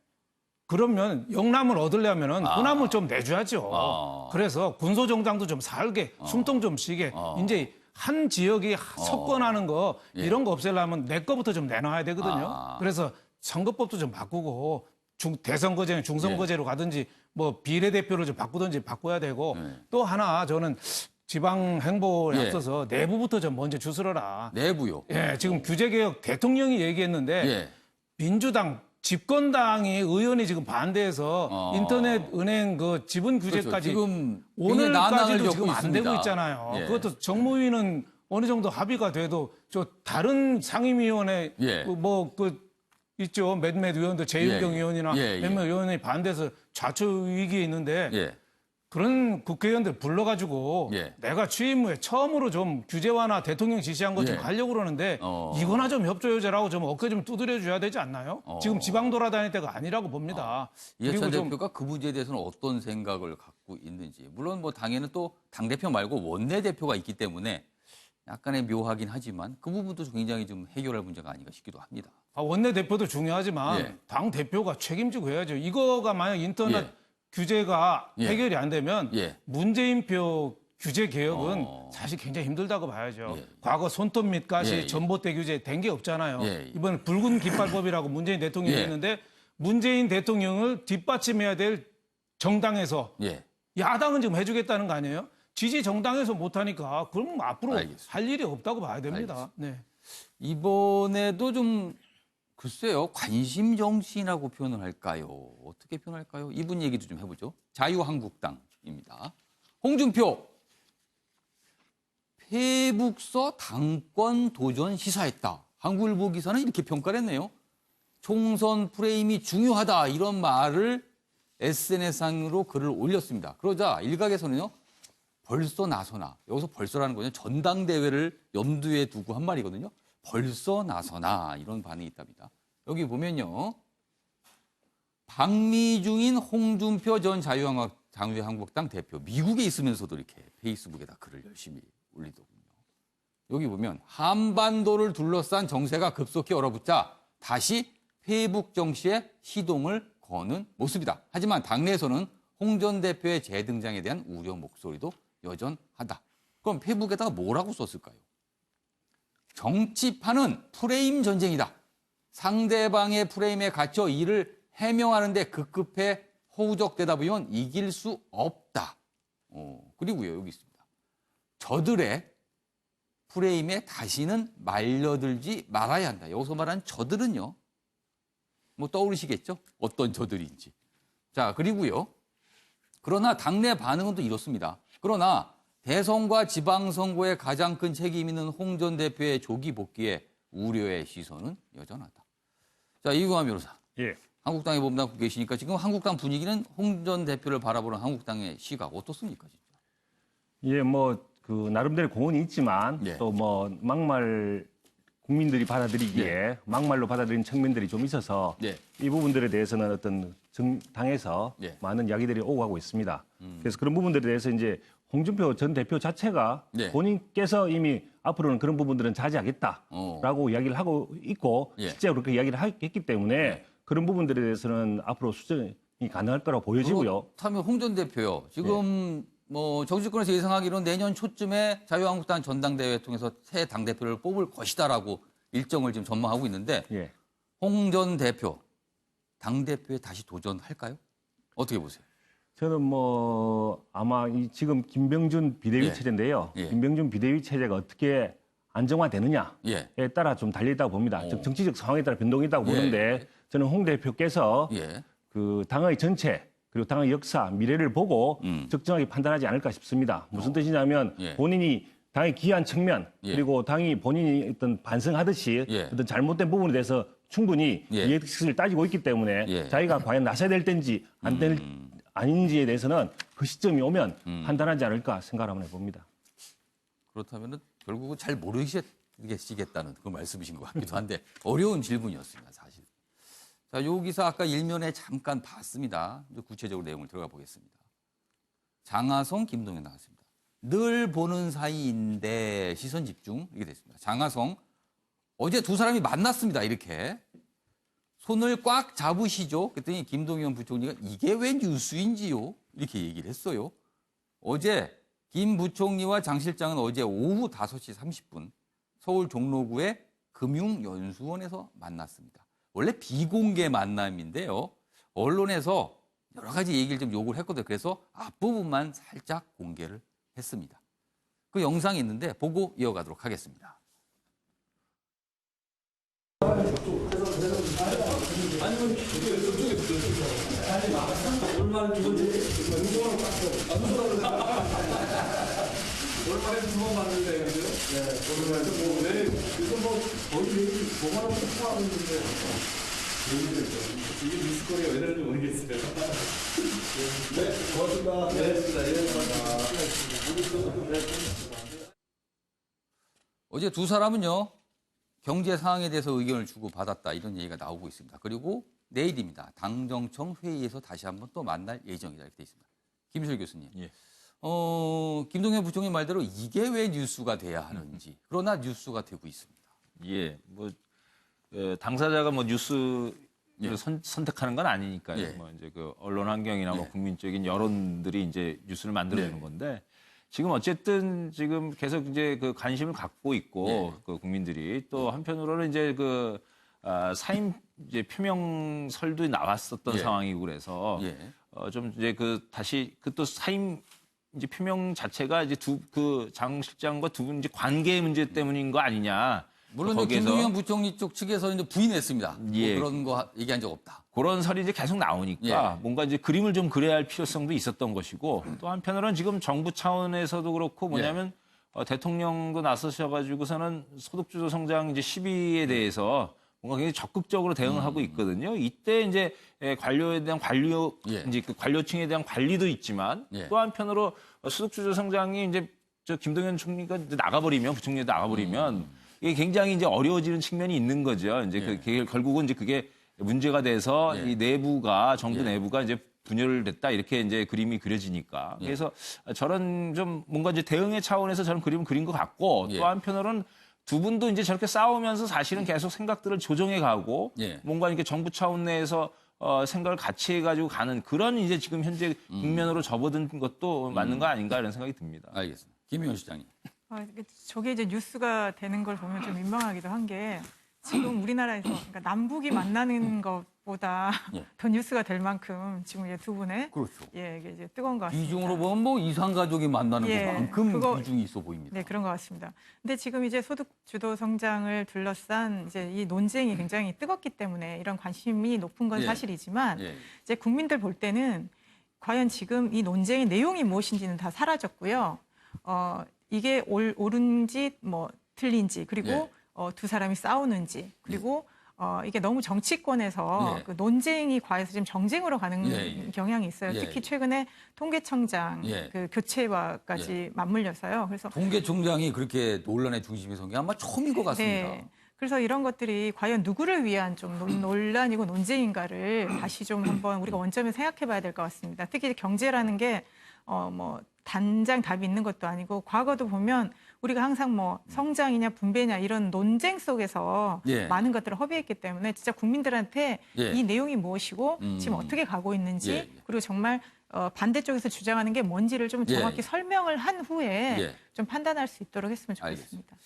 그러면 영남을 얻으려면은 호남을 좀 내줘야죠. 그래서 군소정당도 좀 살게 숨통 좀 쉬게 이제 한 지역이 석권하는 거 이런 거 없애려면 내 거부터 좀 내놔야 되거든요. 그래서 선거법도 좀 바꾸고 대선거제는 중선거제로 가든지 뭐 비례대표를 좀 바꾸든지 바꿔야 되고 또 하나 저는 지방 행보에 예. 앞서서 내부부터 좀 먼저 주스러라. 내부요. 예, 지금 규제개혁 대통령이 얘기했는데 예. 민주당 집권당이 의원이 지금 반대해서 인터넷 은행 그 지분 규제까지 그렇죠. 지금 오늘까지도 지금 안 있습니다. 되고 있잖아요. 예. 그것도 정무위는 어느 정도 합의가 돼도 저 다른 상임위원회 예. 그 있죠. 몇몇 의원들 제일경 예. 의원이나 예. 몇몇 의원이 반대해서 좌초 위기에 있는데 예. 그런 국회의원들 불러가지고 예. 내가 취임 후에 처음으로 좀 규제 완화 대통령 지시한 것 좀 예. 가려고 그러는데 이거나 좀 협조해줘라고 좀 어깨 좀 두드려 줘야 되지 않나요? 지금 지방 돌아다닐 때가 아니라고 봅니다. 이해찬 대표가 그 문제에 대해서는 어떤 생각을 갖고 있는지. 물론 뭐 당에는 또 당대표 말고 원내대표가 있기 때문에 약간의 묘하긴 하지만 그 부분도 굉장히 좀 해결할 문제가 아닌가 싶기도 합니다. 원내대표도 중요하지만 예. 당대표가 책임지고 해야죠. 이거가 만약 인터넷 예. 규제가 예. 해결이 안 되면 예. 문재인표 규제 개혁은 사실 굉장히 힘들다고 봐야죠. 과거 손톱 및 가시 전봇대 규제 된 게 없잖아요. 이번 붉은 깃발법이라고 문재인 대통령이 했는데 문재인 대통령을 뒷받침해야 될 정당에서 야당은 지금 해주겠다는 거 아니에요? 지지 정당에서 못하니까 그럼 앞으로 알겠습니다. 할 일이 없다고 봐야 됩니다. 네. 이번에도 좀 글쎄요. 관심 정치라고 표현을 할까요? 어떻게 표현할까요? 이분 얘기도 좀 해보죠. 자유한국당입니다. 홍준표 페북서 당권 도전 시사했다. 한국일보 기사는 이렇게 평가를 했네요. 총선 프레임이 중요하다. 이런 말을 SNS상으로 글을 올렸습니다. 그러자 일각에서는요. 벌써 나서나. 여기서 벌써라는 거는 전당대회를 염두에 두고 한 말이거든요. 벌써 나서나 이런 반응이 있답니다. 여기 보면요. 방미중인 홍준표 전 자유한국당 대표. 미국에 있으면서도 이렇게 페이스북에다 글을 열심히 올리더군요. 여기 보면 한반도를 둘러싼 정세가 급속히 얼어붙자 다시 페북 정치에 시동을 거는 모습이다. 하지만 당내에서는 홍 전 대표의 재등장에 대한 우려 목소리도 여전하다. 그럼 페북에다가 뭐라고 썼을까요? 정치판은 프레임 전쟁이다. 상대방의 프레임에 갇혀 이를 해명하는데 급급해 허우적대다 보면 이길 수 없다. 그리고요, 여기 있습니다. 저들의 프레임에 다시는 말려들지 말아야 한다. 여기서 말하는 저들은요, 뭐 떠오르시겠죠? 어떤 저들인지. 자, 그리고요. 그러나 당내 반응은 또 이렇습니다. 그러나 대선과 지방선거에 가장 큰 책임 있는 홍 전 대표의 조기 복귀에 우려의 시선은 여전하다. 자, 이규환 변호사. 예. 한국당에 몸담고 계시니까 지금 한국당 분위기는 홍 전 대표를 바라보는 한국당의 시각 어떻습니까? 진짜? 예, 그 나름대로 공헌이 있지만 또 막말 국민들이 받아들이기에 막말로 받아들인 측면들이 좀 있어서 이 부분들에 대해서는 어떤 당에서 많은 이야기들이 오고 가고 있습니다. 그래서 그런 부분들에 대해서 이제 홍준표 전 대표 자체가 본인께서 이미 앞으로는 그런 부분들은 자제하겠다라고 이야기를 하고 있고 실제로 그렇게 이야기를 했기 때문에 그런 부분들에 대해서는 앞으로 수정이 가능할 거라고 보여지고요. 그렇다면 홍 전 대표요. 지금 뭐 정치권에서 예상하기로는 내년 초쯤에 자유한국당 전당대회 통해서 새 당대표를 뽑을 것이다라고 일정을 지금 전망하고 있는데 홍 전 대표 당대표에 다시 도전할까요? 어떻게 보세요? 저는 아마 지금 김병준 비대위 체제인데요. 김병준 비대위 체제가 어떻게 안정화되느냐에 따라 좀 달려있다고 봅니다. 정치적 상황에 따라 변동이 있다고 보는데 저는 홍 대표께서 그 당의 전체 그리고 당의 역사, 미래를 보고 적정하게 판단하지 않을까 싶습니다. 무슨 뜻이냐면 본인이 당의 기한 측면 그리고 당이 본인이 어떤 반성하듯이 어떤 잘못된 부분에 대해서 충분히 이해를 따지고 있기 때문에 자기가 과연 나서야 될 때인지 아닌지에 대해서는 그 시점이 오면 판단하지 않을까 생각을 한번 해봅니다. 그렇다면 결국은 잘 모르시겠다는 그 말씀이신 것 같기도 한데 어려운 질문이었습니다, 사실. 자, 요 기사 아까 일면에 잠깐 봤습니다. 구체적으로 내용을 들어가 보겠습니다. 장하성, 김동연 나왔습니다. 늘 보는 사이인데 시선 집중 이렇게 됐습니다. 장하성 어제 두 사람이 만났습니다. 이렇게 손을 꽉 잡으시죠. 그랬더니 김동연 부총리가 이게 왜 뉴스인지요? 이렇게 얘기를 했어요. 어제 김 부총리와 장 실장은 어제 오후 5시 30분 서울 종로구의 금융연수원에서 만났습니다. 원래 비공개 만남인데요. 언론에서 여러 가지 얘기를 좀 요구를 했거든요. 그래서 앞부분만 살짝 공개를 했습니다. 그 영상이 있는데 보고 이어가도록 하겠습니다. 얼마에 두번 봤는데, 그래서 뭐 거의 매일 보관하고 폭파하는데 이게 뉴스거리가 왜 되는지 모르겠어요. 네, 고맙습니다. 네, 어제 두 사람은요, 경제 상황에 대해서 의견을 주고 받았다 이런 얘기가 나오고 있습니다. 그리고 내일입니다. 당정청 회의에서 다시 한번 또 만날 예정이다 이렇게 돼 있습니다. 김실 교수님. 예. 김동연 부총리 말대로 이게 왜 뉴스가 돼야 하는지. 그러나 뉴스가 되고 있습니다. 예, 뭐 당사자가 뭐 뉴스를 예. 선택하는 건 아니니까요. 예. 뭐 이제 그 언론 환경이나 뭐 예. 국민적인 여론들이 이제 뉴스를 만들어내는 예. 건데 지금 어쨌든 지금 계속 이제 그 관심을 갖고 있고 예. 그 국민들이 또 한편으로는 이제 그 사임 이제 표명설도 나왔었던 예. 상황이고 그래서 예. 좀 이제 그 다시 그 또 사임 이제 표명 자체가 이제 그 장 실장과 두 분 이제 관계 문제 때문인 거 아니냐. 물론 거기에서 김동연 부총리 쪽 측에서 이제 부인했습니다. 예. 뭐 그런 거 얘기한 적 없다. 그런 설이 이제 계속 나오니까 예. 뭔가 이제 그림을 좀 그려야 할 필요성도 있었던 것이고 또 한편으로는 지금 정부 차원에서도 그렇고 뭐냐면 대통령도 나서셔가지고서는 소득주도 성장 이제 시비에 대해서 뭔가 굉장히 적극적으로 대응을 하고 있거든요. 이때 이제 관료에 대한 이제 그 관료층에 대한 관리도 있지만 또 한편으로 소득주도 성장이 이제 저 김동연 총리가 이제 나가버리면 부총리도 나가버리면 이게 굉장히 이제 어려워지는 측면이 있는 거죠. 이제 그게 결국은 이제 그게 문제가 돼서 이 내부가 정부 내부가 이제 분열됐다 이렇게 이제 그림이 그려지니까 그래서 저런 좀 뭔가 이제 대응의 차원에서 저런 그림을 그린 것 같고 또 한편으로는 두 분도 이제 저렇게 싸우면서 사실은 계속 생각들을 조정해 가고 뭔가 이렇게 정부 차원 내에서 생각을 같이 해가지고 가는 그런 이제 지금 현재 국면으로 접어든 것도 맞는 거 아닌가 이런 생각이 듭니다. 알겠습니다. 김의원 시장님. 저게 이제 뉴스가 되는 걸 보면 좀 민망하기도 한 게 지금 우리나라에서 그러니까 남북이 만나는 것보다 더 뉴스가 될 만큼 지금 이제 두 분의 그렇죠. 이게 이제 뜨거운 것 같습니다. 비중으로 보면 뭐 이산 가족이 만나는 것만큼 비중이 있어 보입니다. 네, 그런 것 같습니다. 근데 지금 이제 소득 주도 성장을 둘러싼 이제 이 논쟁이 굉장히 뜨겁기 때문에 이런 관심이 높은 건 사실이지만 이제 국민들 볼 때는 과연 지금 이 논쟁의 내용이 무엇인지는 다 사라졌고요. 이게 옳은지 뭐 틀린지 그리고 두 사람이 싸우는지 그리고 이게 너무 정치권에서 그 논쟁이 과해서 지금 정쟁으로 가는 경향이 있어요. 특히 최근에 통계청장 그 교체와까지 맞물려서요. 그래서 통계청장이 그렇게 논란의 중심에 선 게 아마 처음인 것 같습니다. 네. 그래서 이런 것들이 과연 누구를 위한 좀 논란이고 논쟁인가를 다시 좀 한번 우리가 원점에 생각해 봐야 될 것 같습니다. 특히 경제라는 게 뭐 단장 답이 있는 것도 아니고 과거도 보면 우리가 항상 뭐 성장이냐 분배냐 이런 논쟁 속에서 많은 것들을 허비했기 때문에 진짜 국민들한테 이 내용이 무엇이고 지금 어떻게 가고 있는지 그리고 정말 반대쪽에서 주장하는 게 뭔지를 좀 정확히 설명을 한 후에 좀 판단할 수 있도록 했으면 좋겠습니다.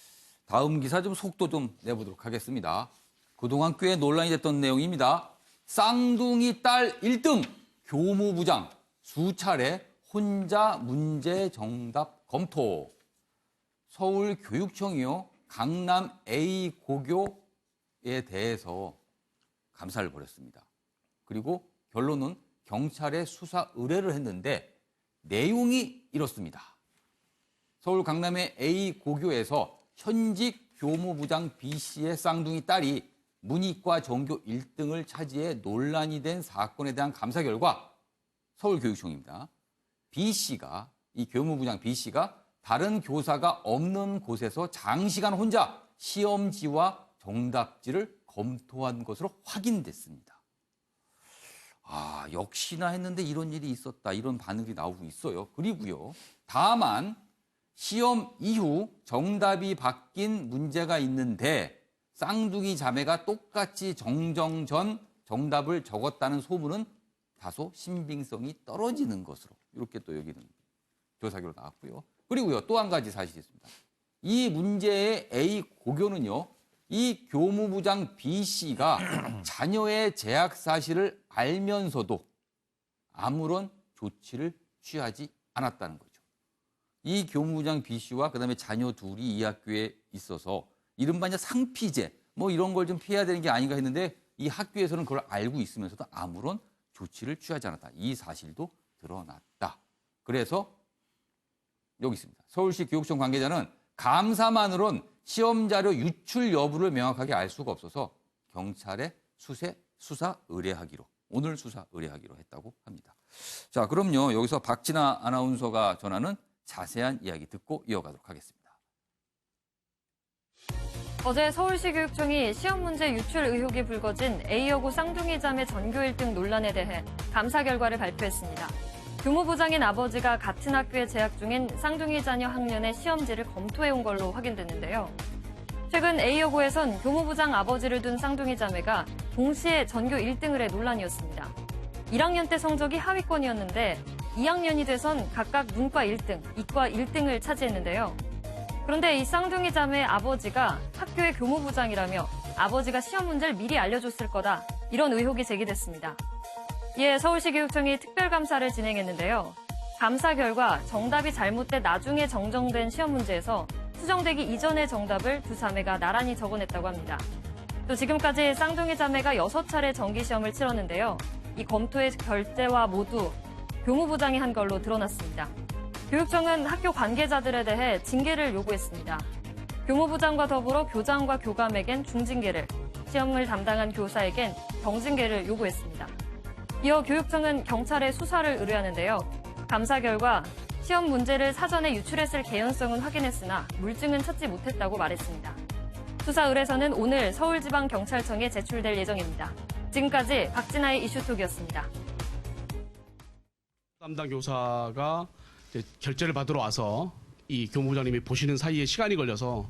다음 기사 좀 속도 좀 내보도록 하겠습니다. 그동안 꽤 논란이 됐던 내용입니다. 쌍둥이 딸 1등 교무부장 수차례 혼자 문제 정답 검토. 서울교육청이요. 강남 A 고교에 대해서 감사를 벌였습니다. 그리고 결론은 경찰에 수사 의뢰를 했는데 내용이 이렇습니다. 서울 강남의 A 고교에서 현직 교무부장 B씨의 쌍둥이 딸이 문이과 전교 1등을 차지해 논란이 된 사건에 대한 감사 결과 서울교육청입니다. B씨가 이 교무부장 B씨가 다른 교사가 없는 곳에서 장시간 혼자 시험지와 정답지를 검토한 것으로 확인됐습니다. 역시나 했는데 이런 일이 있었다. 이런 반응이 나오고 있어요. 그리고요. 다만 시험 이후 정답이 바뀐 문제가 있는데 쌍둥이 자매가 똑같이 정정 전 정답을 적었다는 소문은 다소 신빙성이 떨어지는 것으로 이렇게 또 여기는 조사 결과 나왔고요. 그리고요. 또 한 가지 사실이 있습니다. 이 문제의 A 고교는요. 이 교무부장 B 씨가 자녀의 재학 사실을 알면서도 아무런 조치를 취하지 않았다는 거죠. 이 교무부장 B 씨와 그다음에 자녀 둘이 이 학교에 있어서 이른바 이제 상피제 뭐 이런 걸 좀 피해야 되는 게 아닌가 했는데 이 학교에서는 그걸 알고 있으면서도 아무런 조치를 취하지 않았다. 이 사실도 드러났다. 그래서 여기 있습니다. 서울시 교육청 관계자는 감사만으론 시험 자료 유출 여부를 명확하게 알 수가 없어서 경찰에 수사 의뢰하기로 오늘 수사 의뢰하기로 했다고 합니다. 자, 그럼요. 여기서 박진아 아나운서가 전하는 자세한 이야기 듣고 이어가도록 하겠습니다. 어제 서울시 교육청이 시험 문제 유출 의혹이 불거진 A여고 쌍둥이 자매 전교 1등 논란에 대해 감사 결과를 발표했습니다. 교무부장인 아버지가 같은 학교에 재학 중인 쌍둥이 자녀 학년의 시험지를 검토해온 걸로 확인됐는데요. 최근 A여고에선 교무부장 아버지를 둔 쌍둥이 자매가 동시에 전교 1등을 해 논란이었습니다. 1학년 때 성적이 하위권이었는데 2학년이 돼선 각각 문과 1등, 이과 1등을 차지했는데요. 그런데 이 쌍둥이 자매의 아버지가 학교의 교무부장이라며 아버지가 시험 문제를 미리 알려줬을 거다, 이런 의혹이 제기됐습니다. 이에 서울시 교육청이 특별감사를 진행했는데요. 감사 결과 정답이 잘못돼 나중에 정정된 시험 문제에서 수정되기 이전의 정답을 두 자매가 나란히 적어냈다고 합니다. 또 지금까지 쌍둥이 자매가 6차례 정기시험을 치렀는데요. 이 검토의 결재와 모두 교무부장이 한 걸로 드러났습니다. 교육청은 학교 관계자들에 대해 징계를 요구했습니다. 교무부장과 더불어 교장과 교감에겐 중징계를, 시험을 담당한 교사에겐 경징계를 요구했습니다. 이어 교육청은 경찰에 수사를 의뢰하는데요. 감사 결과 시험 문제를 사전에 유출했을 개연성은 확인했으나 물증은 찾지 못했다고 말했습니다. 수사 의뢰서는 오늘 서울지방경찰청에 제출될 예정입니다. 지금까지 박진아의 이슈톡이었습니다. 담당 교사가 결재를 받으러 와서 이 교무부장님이 보시는 사이에 시간이 걸려서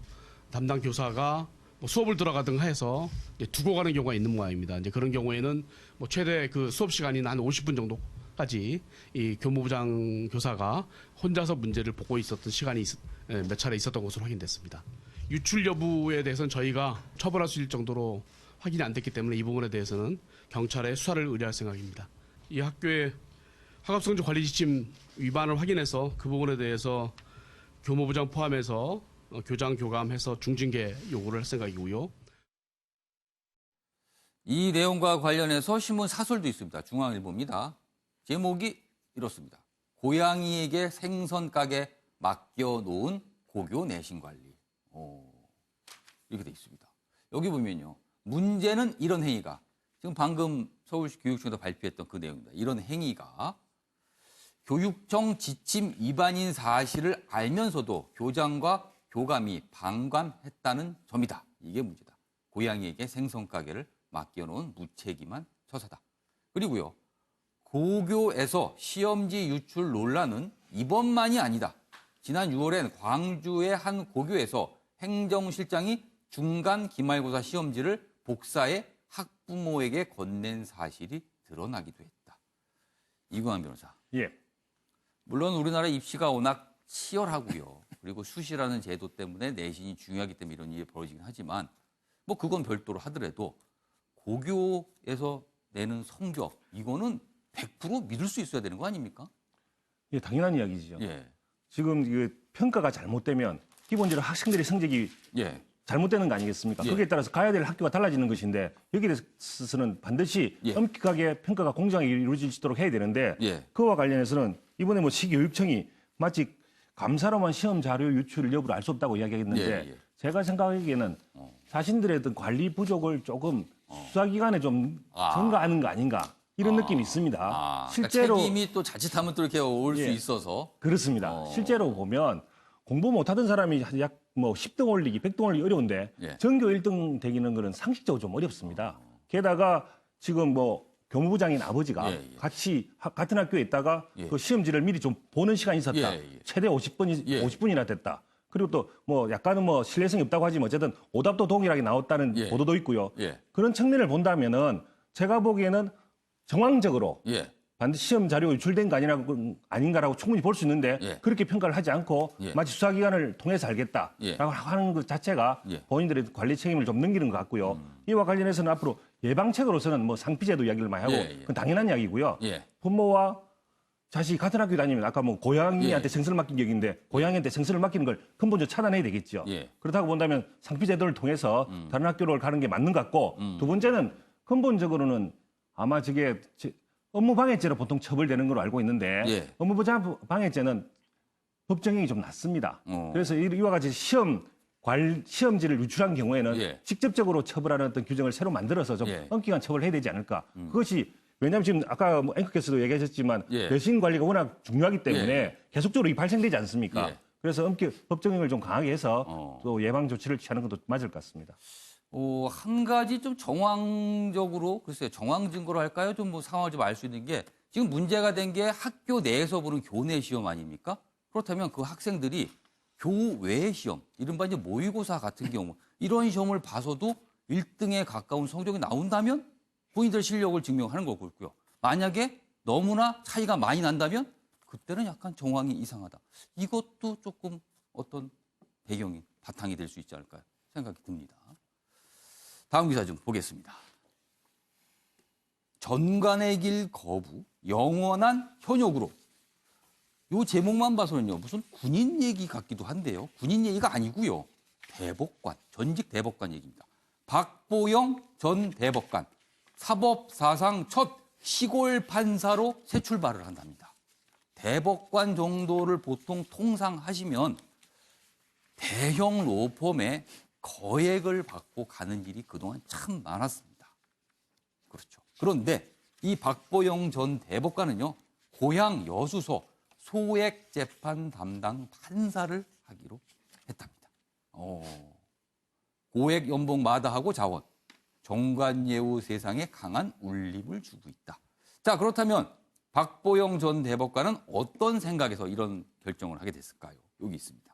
담당 교사가 수업을 들어가든가 해서 두고 가는 경우가 있는 모양입니다. 이제 그런 경우에는 최대 그 수업 시간이 한 50분 정도까지 이 교무부장 교사가 혼자서 문제를 보고 있었던 시간이 몇 차례 있었던 것으로 확인됐습니다. 유출 여부에 대해서는 저희가 처벌할 수 있을 정도로 확인이 안 됐기 때문에 이 부분에 대해서는 경찰에 수사를 의뢰할 생각입니다. 이 학교의 학업성적 관리 지침 위반을 확인해서 그 부분에 대해서 교무부장 포함해서 교장 교감해서 중징계 요구를 할 생각이고요. 이 내용과 관련해서 신문 사설도 있습니다. 중앙일보입니다. 제목이 이렇습니다. 고양이에게 생선 가게 맡겨놓은 고교 내신 관리. 이렇게 돼 있습니다. 여기 보면요. 문제는 이런 행위가, 지금 방금 서울시 교육청에서 발표했던 그 내용입니다. 이런 행위가 교육청 지침 위반인 사실을 알면서도 교장과 교감이 방관했다는 점이다. 이게 문제다. 고양이에게 생선 가게를 맡겨놓은 무책임한 처사다. 그리고요. 고교에서 시험지 유출 논란은 이번만이 아니다. 지난 6월엔 광주의 한 고교에서 행정실장이 중간 기말고사 시험지를 복사해 학부모에게 건넨 사실이 드러나기도 했다. 이광환 변호사. 예. 물론 우리나라 입시가 워낙 치열하고요. 그리고 수시라는 제도 때문에 내신이 중요하기 때문에 이런 일이 벌어지긴 하지만 그건 별도로 하더라도 고교에서 내는 성적, 이거는 100% 믿을 수 있어야 되는 거 아닙니까? 예, 당연한 이야기죠. 예. 지금 평가가 잘못되면 기본적으로 학생들의 성적이 잘못되는 거 아니겠습니까? 거기에 따라서 가야 될 학교가 달라지는 것인데 여기에 대해서는 반드시 엄격하게 평가가 공정하게 이루어지도록 해야 되는데 그와 관련해서는 이번에 시교육청이 마치 감사로만 시험 자료 유출 여부를 알 수 없다고 이야기했는데 제가 생각하기에는 자신들의 어떤 관리 부족을 조금 수사기관에 좀 전가하는 거 아닌가 이런 느낌이 있습니다. 실제로 그러니까 책임이 또 자칫하면 또 이렇게 올 수 있어서 그렇습니다. 실제로 보면 공부 못하던 사람이 약 10등 올리기, 100등 올리기 어려운데 전교 1등 되기는 거는 상식적으로 좀 어렵습니다. 게다가 지금 교무부장인 아버지가 같이 같은 학교에 있다가 그 시험지를 미리 좀 보는 시간이 있었다. 최대 50분이나 됐다. 그리고 또 뭐 약간은 뭐 신뢰성이 없다고 하지만 어쨌든 오답도 동일하게 나왔다는 보도도 있고요. 그런 측면을 본다면은 제가 보기에는 정황적으로 반드시 시험 자료 유출된 거 아닌가라고 충분히 볼 수 있는데 그렇게 평가를 하지 않고 마치 수사기관을 통해서 알겠다라고 하는 것 자체가 본인들의 관리 책임을 좀 넘기는 것 같고요. 이와 관련해서는 앞으로 예방책으로서는 뭐 상피제도 이야기를 많이 하고 그건 당연한 이야기고요. 부모와 자식이 같은 학교 다니면 아까 뭐 고양이한테 생선을 맡긴 게 얘기인데 고양이한테 생선을 맡기는 걸 근본적으로 차단해야 되겠죠. 그렇다고 본다면 상피제도를 통해서 다른 학교를 가는 게 맞는 것 같고 두 번째는 근본적으로는 아마 저게 업무방해죄로 보통 처벌되는 걸로 알고 있는데 업무방해죄는 법정형이 좀 낮습니다. 그래서 이와 같이 시험지를 유출한 경우에는 직접적으로 처벌하는 어떤 규정을 새로 만들어서 좀 엄격한 처벌을 해야 되지 않을까. 그것이 왜냐하면 지금 아까 뭐 앵커께서도 얘기하셨지만 배신 관리가 워낙 중요하기 때문에 계속적으로 발생되지 않습니까? 그래서 법정형을 좀 강하게 해서 또 예방 조치를 취하는 것도 맞을 것 같습니다. 한 가지 좀 정황적으로, 글쎄요, 정황 증거로 할까요? 좀 뭐 상황을 좀 알 수 있는 게 지금 문제가 된 게 학교 내에서 보는 교내 시험 아닙니까? 그렇다면 그 학생들이 교외 시험, 이른바 이제 모의고사 같은 경우, 이런 시험을 봐서도 1등에 가까운 성적이 나온다면 본인들 실력을 증명하는 거고요. 만약에 너무나 차이가 많이 난다면 그때는 약간 정황이 이상하다. 이것도 조금 어떤 배경이, 바탕이 될 수 있지 않을까 생각이 듭니다. 다음 기사 좀 보겠습니다. 전관의 길 거부, 영원한 현역으로. 이 제목만 봐서는요, 무슨 군인 얘기 같기도 한데요. 군인 얘기가 아니고요. 대법관, 전직 대법관 얘기입니다. 박보영 전 대법관, 사법 사상 첫 시골 판사로 새 출발을 한답니다. 대법관 정도를 보통 통상하시면 대형 로펌에 거액을 받고 가는 일이 그동안 참 많았습니다. 그렇죠. 그런데 이 박보영 전 대법관은요, 고향 여수서 소액 재판 담당 판사를 하기로 했답니다. 고액 연봉 마다하고 자원, 정관예우 세상에 강한 울림을 주고 있다. 자, 그렇다면 박보영 전 대법관은 어떤 생각에서 이런 결정을 하게 됐을까요? 여기 있습니다.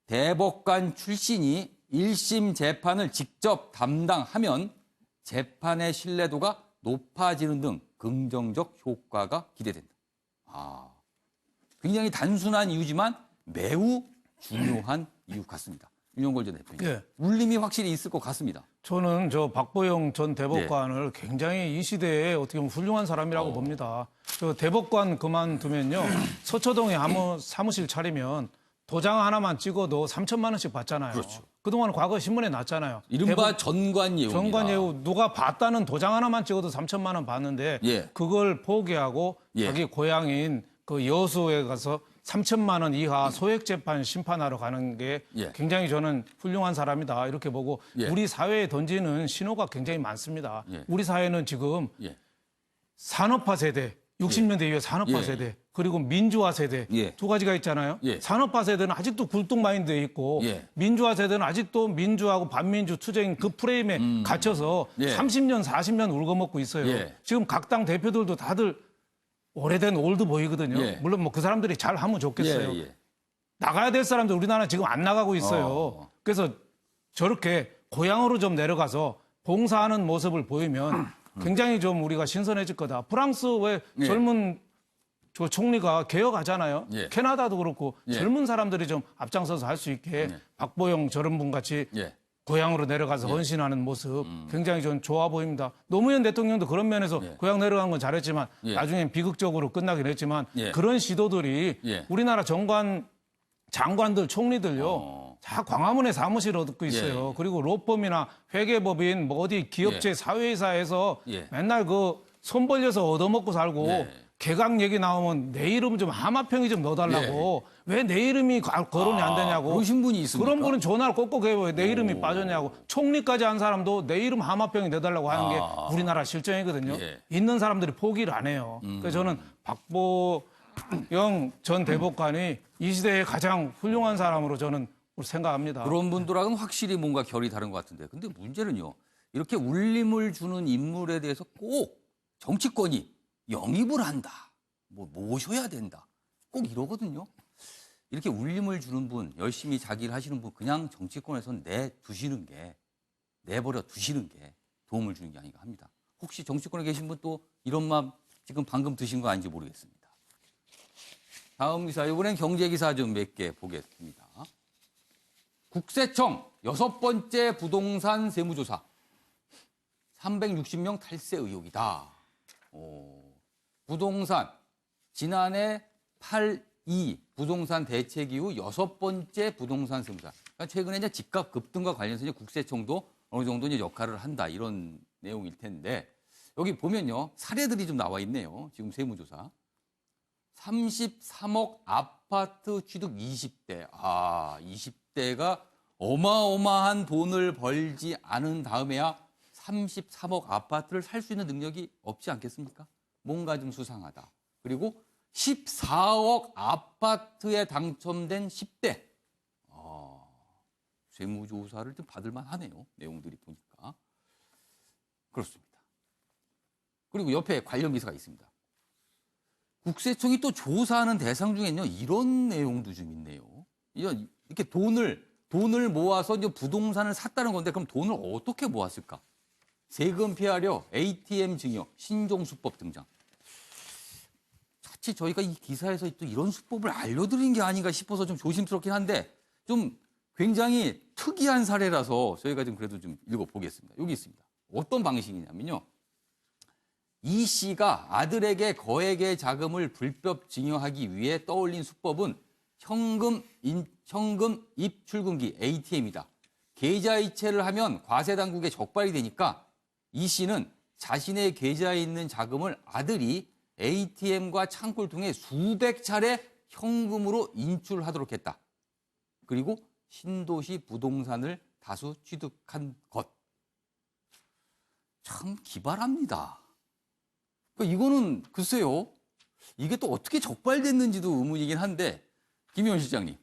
대법관 출신이 1심 재판을 직접 담당하면 재판의 신뢰도가 높아지는 등 긍정적 효과가 기대된다. 굉장히 단순한 이유지만 매우 중요한 이유 같습니다. 윤용걸 전 대표님. 울림이 확실히 있을 것 같습니다. 저는 저 박보영 전 대법관을 굉장히 이 시대에 어떻게 보면 훌륭한 사람이라고 봅니다. 저 대법관 그만두면요, 서초동에 사무실 차리면 도장 하나만 찍어도 3천만 원씩 받잖아요. 그렇죠. 그동안 과거 신문에 났잖아요. 이른바 전관예우입니다. 전관예우, 누가 봤다는 도장 하나만 찍어도 3천만 원 받는데 그걸 포기하고 자기 고향인 그 여수에 가서 3천만 원 이하 소액 재판 심판하러 가는 게 굉장히 저는 훌륭한 사람이다 이렇게 보고 우리 사회에 던지는 신호가 굉장히 많습니다. 우리 사회는 지금 산업화 세대, 60년대 이후에 산업화 세대, 그리고 민주화 세대 두 가지가 있잖아요. 산업화 세대는 아직도 굴뚝마인드에 있고 민주화 세대는 아직도 민주하고 반민주 투쟁 그 프레임에 갇혀서 30년, 40년 울거먹고 있어요. 지금 각 당 대표들도 다들 오래된 올드보이거든요. 물론 뭐 그 사람들이 잘 하면 좋겠어요. 나가야 될 사람들 우리나라 지금 안 나가고 있어요. 그래서 저렇게 고향으로 좀 내려가서 봉사하는 모습을 보이면 굉장히 좀 우리가 신선해질 거다. 프랑스 왜 젊은 저 총리가 개혁하잖아요. 캐나다도 그렇고 젊은 사람들이 좀 앞장서서 할 수 있게 박보영 저런 분 같이 고향으로 내려가서 헌신하는 모습 굉장히 전 좋아 보입니다. 노무현 대통령도 그런 면에서 고향 내려간 건 잘했지만 나중엔 비극적으로 끝나긴 했지만 그런 시도들이 우리나라 장관들, 총리들요. 다 광화문에 사무실 얻고 있어요. 그리고 로펌이나 회계법인, 뭐 어디 기업체 사회이사에서 맨날 그 손 벌려서 얻어먹고 살고 개각 얘기 나오면 내 이름 좀 하마평이 좀 넣어달라고 왜 내 이름이 거론이 안 되냐고. 그러신 분이 있습니까? 그런 분은 전화를 꼭꼭 해요. 왜 내 이름이 빠졌냐고. 총리까지 한 사람도 내 이름 하마평이 내달라고 하는 게 우리나라 실정이거든요. 있는 사람들이 포기를 안 해요. 그래서 저는 박보영 전 대법관이 이 시대의 가장 훌륭한 사람으로 저는 생각합니다. 그런 분들하고는 확실히 뭔가 결이 다른 것 같은데. 근데 문제는요. 이렇게 울림을 주는 인물에 대해서 꼭 정치권이 영입을 한다. 뭐 모셔야 된다. 꼭 이러거든요. 이렇게 울림을 주는 분, 열심히 자기 일 하시는 분 그냥 정치권에선 내버려 두시는 게 도움을 주는 게 아닌가 합니다. 혹시 정치권에 계신 분 또 이런 마음 지금 방금 드신 거 아닌지 모르겠습니다. 다음 기사, 이번엔 경제 기사 좀 몇 개 보겠습니다. 국세청 6번째 부동산 세무조사. 360명 탈세 의혹이다. 부동산, 지난해 8.2 부동산 대책 이후 6번째 부동산 세무조사. 그러니까 최근에 이제 집값 급등과 관련해서 이제 국세청도 어느 정도 이제 역할을 한다. 이런 내용일 텐데, 여기 보면요. 사례들이 좀 나와 있네요. 지금 세무조사. 33억 아파트 취득 20대. 20대가 어마어마한 돈을 벌지 않은 다음에야 33억 아파트를 살 수 있는 능력이 없지 않겠습니까? 뭔가 좀 수상하다. 그리고 14억 아파트에 당첨된 10대. 세무조사를 좀 받을만 하네요. 내용들이 보니까. 그렇습니다. 그리고 옆에 관련 기사가 있습니다. 국세청이 또 조사하는 대상 중에는요, 이런 내용도 좀 있네요. 이렇게 돈을 모아서 이제 부동산을 샀다는 건데, 그럼 돈을 어떻게 모았을까? 세금 피하려 ATM 증여, 신종 수법 등장. 자칫 저희가 이 기사에서 또 이런 수법을 알려드린 게 아닌가 싶어서 좀 조심스럽긴 한데, 좀 굉장히 특이한 사례라서 저희가 좀 그래도 좀 읽어보겠습니다. 여기 있습니다. 어떤 방식이냐면요. 이 씨가 아들에게 거액의 자금을 불법 증여하기 위해 떠올린 수법은 현금 입출금기 ATM이다. 계좌 이체를 하면 과세 당국에 적발이 되니까 이 씨는 자신의 계좌에 있는 자금을 아들이 ATM과 창구를 통해 수백 차례 현금으로 인출하도록 했다. 그리고 신도시 부동산을 다수 취득한 것. 참 기발합니다. 이거는 글쎄요. 이게 또 어떻게 적발됐는지도 의문이긴 한데, 김의원 실장님.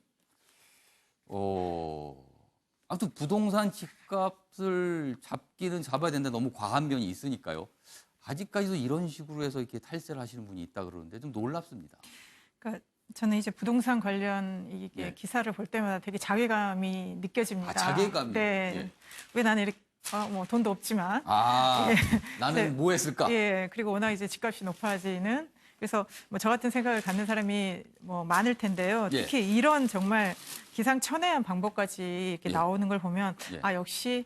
아무튼 부동산 집값을 잡기는 잡아야 된다. 너무 과한 면이 있으니까요. 아직까지도 이런 식으로 해서 이렇게 탈세를 하시는 분이 있다 그러는데 좀 놀랍습니다. 그러니까 저는 이제 부동산 관련 이게 네. 기사를 볼 때마다 되게 자괴감이 느껴집니다. 자괴감이. 네. 예. 왜 나는 이렇게 뭐 돈도 없지만 예. 나는 네. 뭐 했을까? 예. 그리고 워낙 이제 집값이 높아지는, 그래서 뭐 저 같은 생각을 갖는 사람이 뭐 많을 텐데요. 예. 특히 이런 정말 기상천외한 방법까지 이렇게 예. 나오는 걸 보면 예. 역시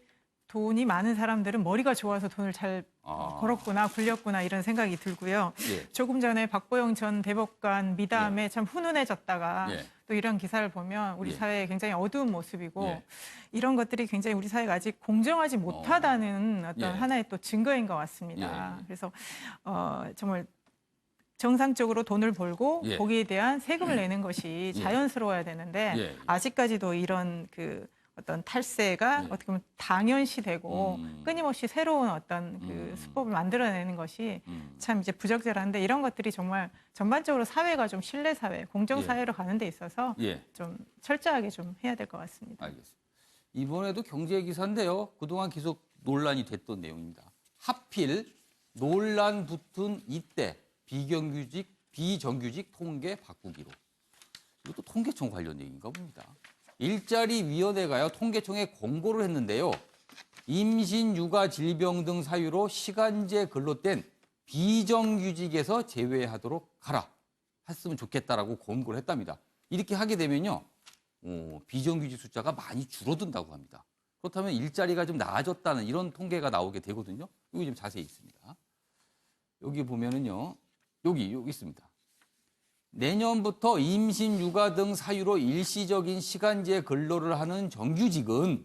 돈이 많은 사람들은 머리가 좋아서 돈을 잘 벌었구나, 굴렸구나, 이런 생각이 들고요. 예. 조금 전에 박보영 전 대법관 미담에 참 훈훈해졌다가 예. 또 이런 기사를 보면 우리 예. 사회의 굉장히 어두운 모습이고 예. 이런 것들이 굉장히 우리 사회가 아직 공정하지 못하다는 어떤 예. 하나의 또 증거인 것 같습니다. 예. 그래서 정말 정상적으로 돈을 벌고 예. 거기에 대한 세금을 내는 것이 예. 자연스러워야 되는데 예. 아직까지도 이런 그 어떤 탈세가 예. 어떻게 보면 당연시되고 끊임없이 새로운 어떤 그 수법을 만들어내는 것이 참 이제 부적절한데, 이런 것들이 정말 전반적으로 사회가 좀 신뢰 사회, 공정 사회로 가는 데 있어서 예. 좀 철저하게 좀 해야 될 것 같습니다. 알겠습니다. 이번에도 경제 기사인데요. 그동안 계속 논란이 됐던 내용입니다. 하필 논란 붙은 이때 비정규직 통계 바꾸기로. 이것도 통계청 관련 얘기인가 봅니다. 일자리위원회가요, 통계청에 공고를 했는데요. 임신, 육아, 질병 등 사유로 시간제 근로 뗀 비정규직에서 제외하도록 하라. 했으면 좋겠다라고 권고를 했답니다. 이렇게 하게 되면요, 비정규직 숫자가 많이 줄어든다고 합니다. 그렇다면 일자리가 좀 나아졌다는 이런 통계가 나오게 되거든요. 여기 좀 자세히 있습니다. 여기 보면은요, 여기 있습니다. 내년부터 임신, 육아 등 사유로 일시적인 시간제 근로를 하는 정규직은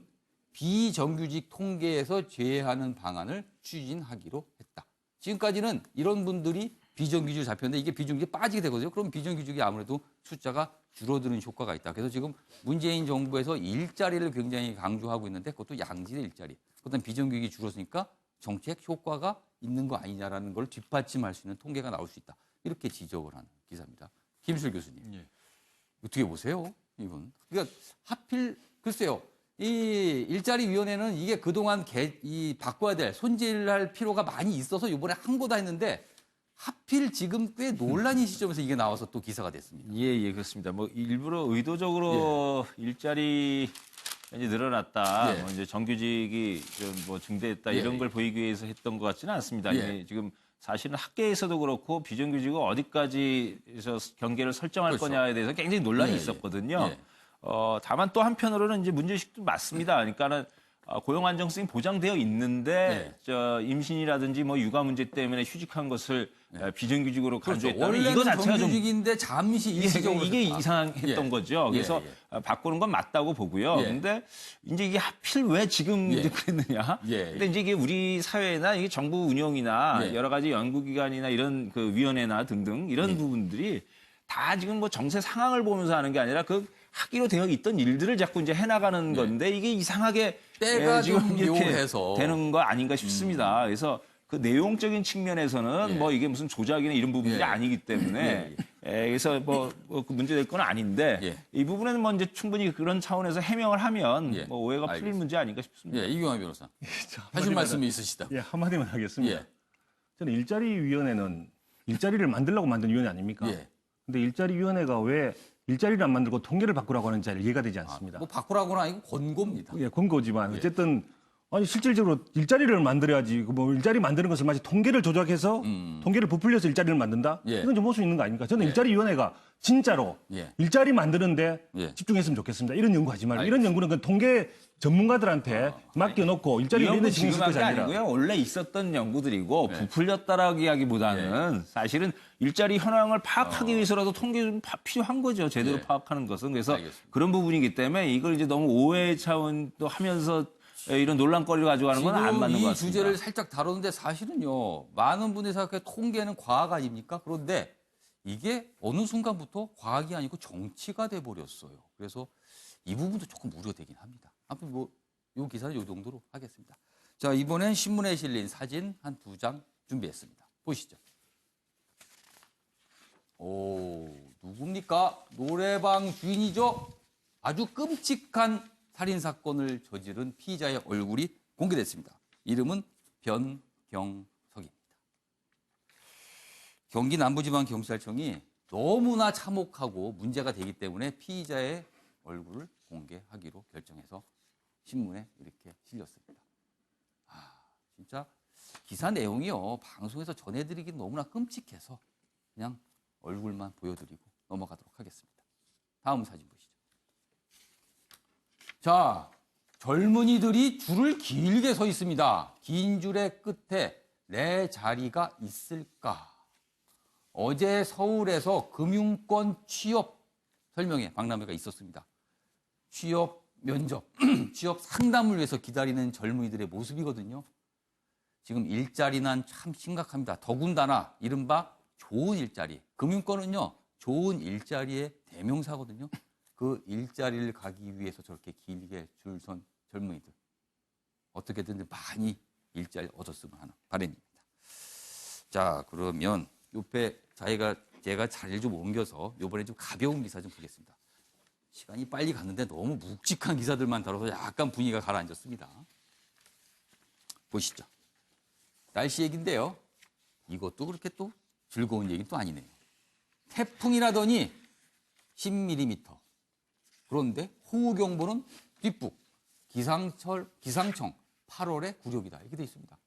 비정규직 통계에서 제외하는 방안을 추진하기로 했다. 지금까지는 이런 분들이 비정규직으로 잡혔는데 이게 비정규직이 빠지게 되거든요. 그럼 비정규직이 아무래도 숫자가 줄어드는 효과가 있다. 그래서 지금 문재인 정부에서 일자리를 굉장히 강조하고 있는데 그것도 양질의 일자리. 그다음 비정규직이 줄었으니까 정책 효과가 있는 거 아니냐라는 걸 뒷받침할 수 있는 통계가 나올 수 있다. 이렇게 지적을 하는 기사입니다. 김실 교수님, 어떻게 보세요? 이건 그러니까 하필 글쎄요, 이 일자리위원회는 이게 그동안 바꿔야 될, 손질할 필요가 많이 있어서 이번에 한 거다 했는데 하필 지금 꽤 논란인 시점에서 이게 나와서 또 기사가 됐습니다. 예, 그렇습니다. 뭐 일부러 의도적으로 일자리 이제 늘어났다, 뭐 이제 정규직이 좀 뭐 증대했다 이런 걸 보이기 위해서 했던 것 같지는 않습니다. 이게 지금 사실은 학계에서도 그렇고 비정규직을 어디까지에서 경계를 설정할 그렇죠. 거냐에 대해서 굉장히 논란이 있었거든요. 다만 또 한편으로는 이제 문제의식도 맞습니다. 그러니까는 고용 안정성이 보장되어 있는데 임신이라든지 뭐 육아 문제 때문에 휴직한 것을 비정규직으로 간주했다는 원래는 이거 자체가 좀 정규직인데 잠시 일시적으로 이게 이상했던 거죠. 그래서 바꾸는 건 맞다고 보고요. 근데 이제 이게 하필 왜 지금 이제 그랬느냐? 근데 이제 이게 우리 사회나 이게 정부 운영이나 여러 가지 연구기관이나 이런 그 위원회나 등등 이런 부분들이 다 지금 뭐 정세 상황을 보면서 하는 게 아니라 그 하기로 되어 있던 일들을 자꾸 이제 해나가는 건데 이게 이상하게 때가 지금 좀 이렇게 묘해서 되는 거 아닌가 싶습니다. 그래서 그 내용적인 측면에서는 뭐 이게 무슨 조작이나 이런 부분이 아니기 때문에 그래서 뭐 그 문제될 건 아닌데 이 부분에는 뭐 이제 충분히 그런 차원에서 해명을 하면 뭐 오해가 풀릴 문제 아닌가 싶습니다. 이경환 변호사. 하실 말씀이 있으시다. 한마디만 하겠습니다. 저는 일자리위원회는 일자리를 만들려고 만든 위원회 아닙니까? 근데 일자리위원회가 왜 일자리를 안 만들고 통계를 바꾸라고 하는지 잘 이해가 되지 않습니다. 뭐 바꾸라고는 아니고 권고입니다. 권고지만 어쨌든 아니 실질적으로 일자리를 만들어야지. 뭐 일자리 만드는 것을 마치 통계를 조작해서 통계를 부풀려서 일자리를 만든다? 이건 좀 볼 수 있는 거 아닙니까? 저는 일자리위원회가 진짜로 일자리 만드는데 집중했으면 좋겠습니다. 이런 연구하지 말고 이런 연구는 그 통계 전문가들한테 맡겨놓고 일자리 위원회 신경 쓸 것이 아니라. 아니고요. 원래 있었던 연구들이고 부풀렸다라고 이야기보다는 사실은 일자리 현황을 파악하기 위해서라도 통계 좀 필요한 거죠. 제대로 파악하는 것은. 그래서 그런 부분이기 때문에 이걸 이제 너무 오해 차원도 하면서 이런 논란거리를 가져가는 건 안 맞는 것 같습니다. 이 주제를 살짝 다루는데 사실은요. 많은 분들이 생각해 통계는 과학 아닙니까? 그런데 이게 어느 순간부터 과학이 아니고 정치가 돼버렸어요. 그래서 이 부분도 조금 우려되긴 합니다. 아무튼 뭐 이 기사는 이 정도로 하겠습니다. 자, 이번엔 신문에 실린 사진 한 2장 준비했습니다. 보시죠. 오, 누굽니까? 노래방 주인이죠? 아주 끔찍한 살인사건을 저지른 피의자의 얼굴이 공개됐습니다. 이름은 변경석입니다. 경기 남부지방경찰청이 너무나 참혹하고 문제가 되기 때문에 피의자의 얼굴을 공개하기로 결정해서 신문에 이렇게 실렸습니다. 진짜 기사 내용이요. 방송에서 전해드리기는 너무나 끔찍해서 그냥 얼굴만 보여드리고 넘어가도록 하겠습니다. 다음 사진 보시죠. 자, 젊은이들이 줄을 길게 서 있습니다. 긴 줄의 끝에 내 자리가 있을까? 어제 서울에서 금융권 취업 설명회 박람회가 있었습니다. 취업 면접, 취업 상담을 위해서 기다리는 젊은이들의 모습이거든요. 지금 일자리난 참 심각합니다. 더군다나 이른바 좋은 일자리. 금융권은요, 좋은 일자리의 대명사거든요. 그 일자리를 가기 위해서 저렇게 길게 줄 선 젊은이들. 어떻게든 많이 일자리 얻었으면 하는 바람입니다. 자, 그러면 옆에 제가 자리를 좀 옮겨서 이번에 좀 가벼운 기사 좀 보겠습니다. 시간이 빨리 갔는데 너무 묵직한 기사들만 다뤄서 약간 분위기가 가라앉았습니다. 보시죠. 날씨 얘기인데요. 이것도 그렇게 또 즐거운 얘기는 또 아니네요. 태풍이라더니 10mm. 그런데 호우경보는 뒷북. 기상청 8월에 구력이다. 이렇게 돼 있습니다.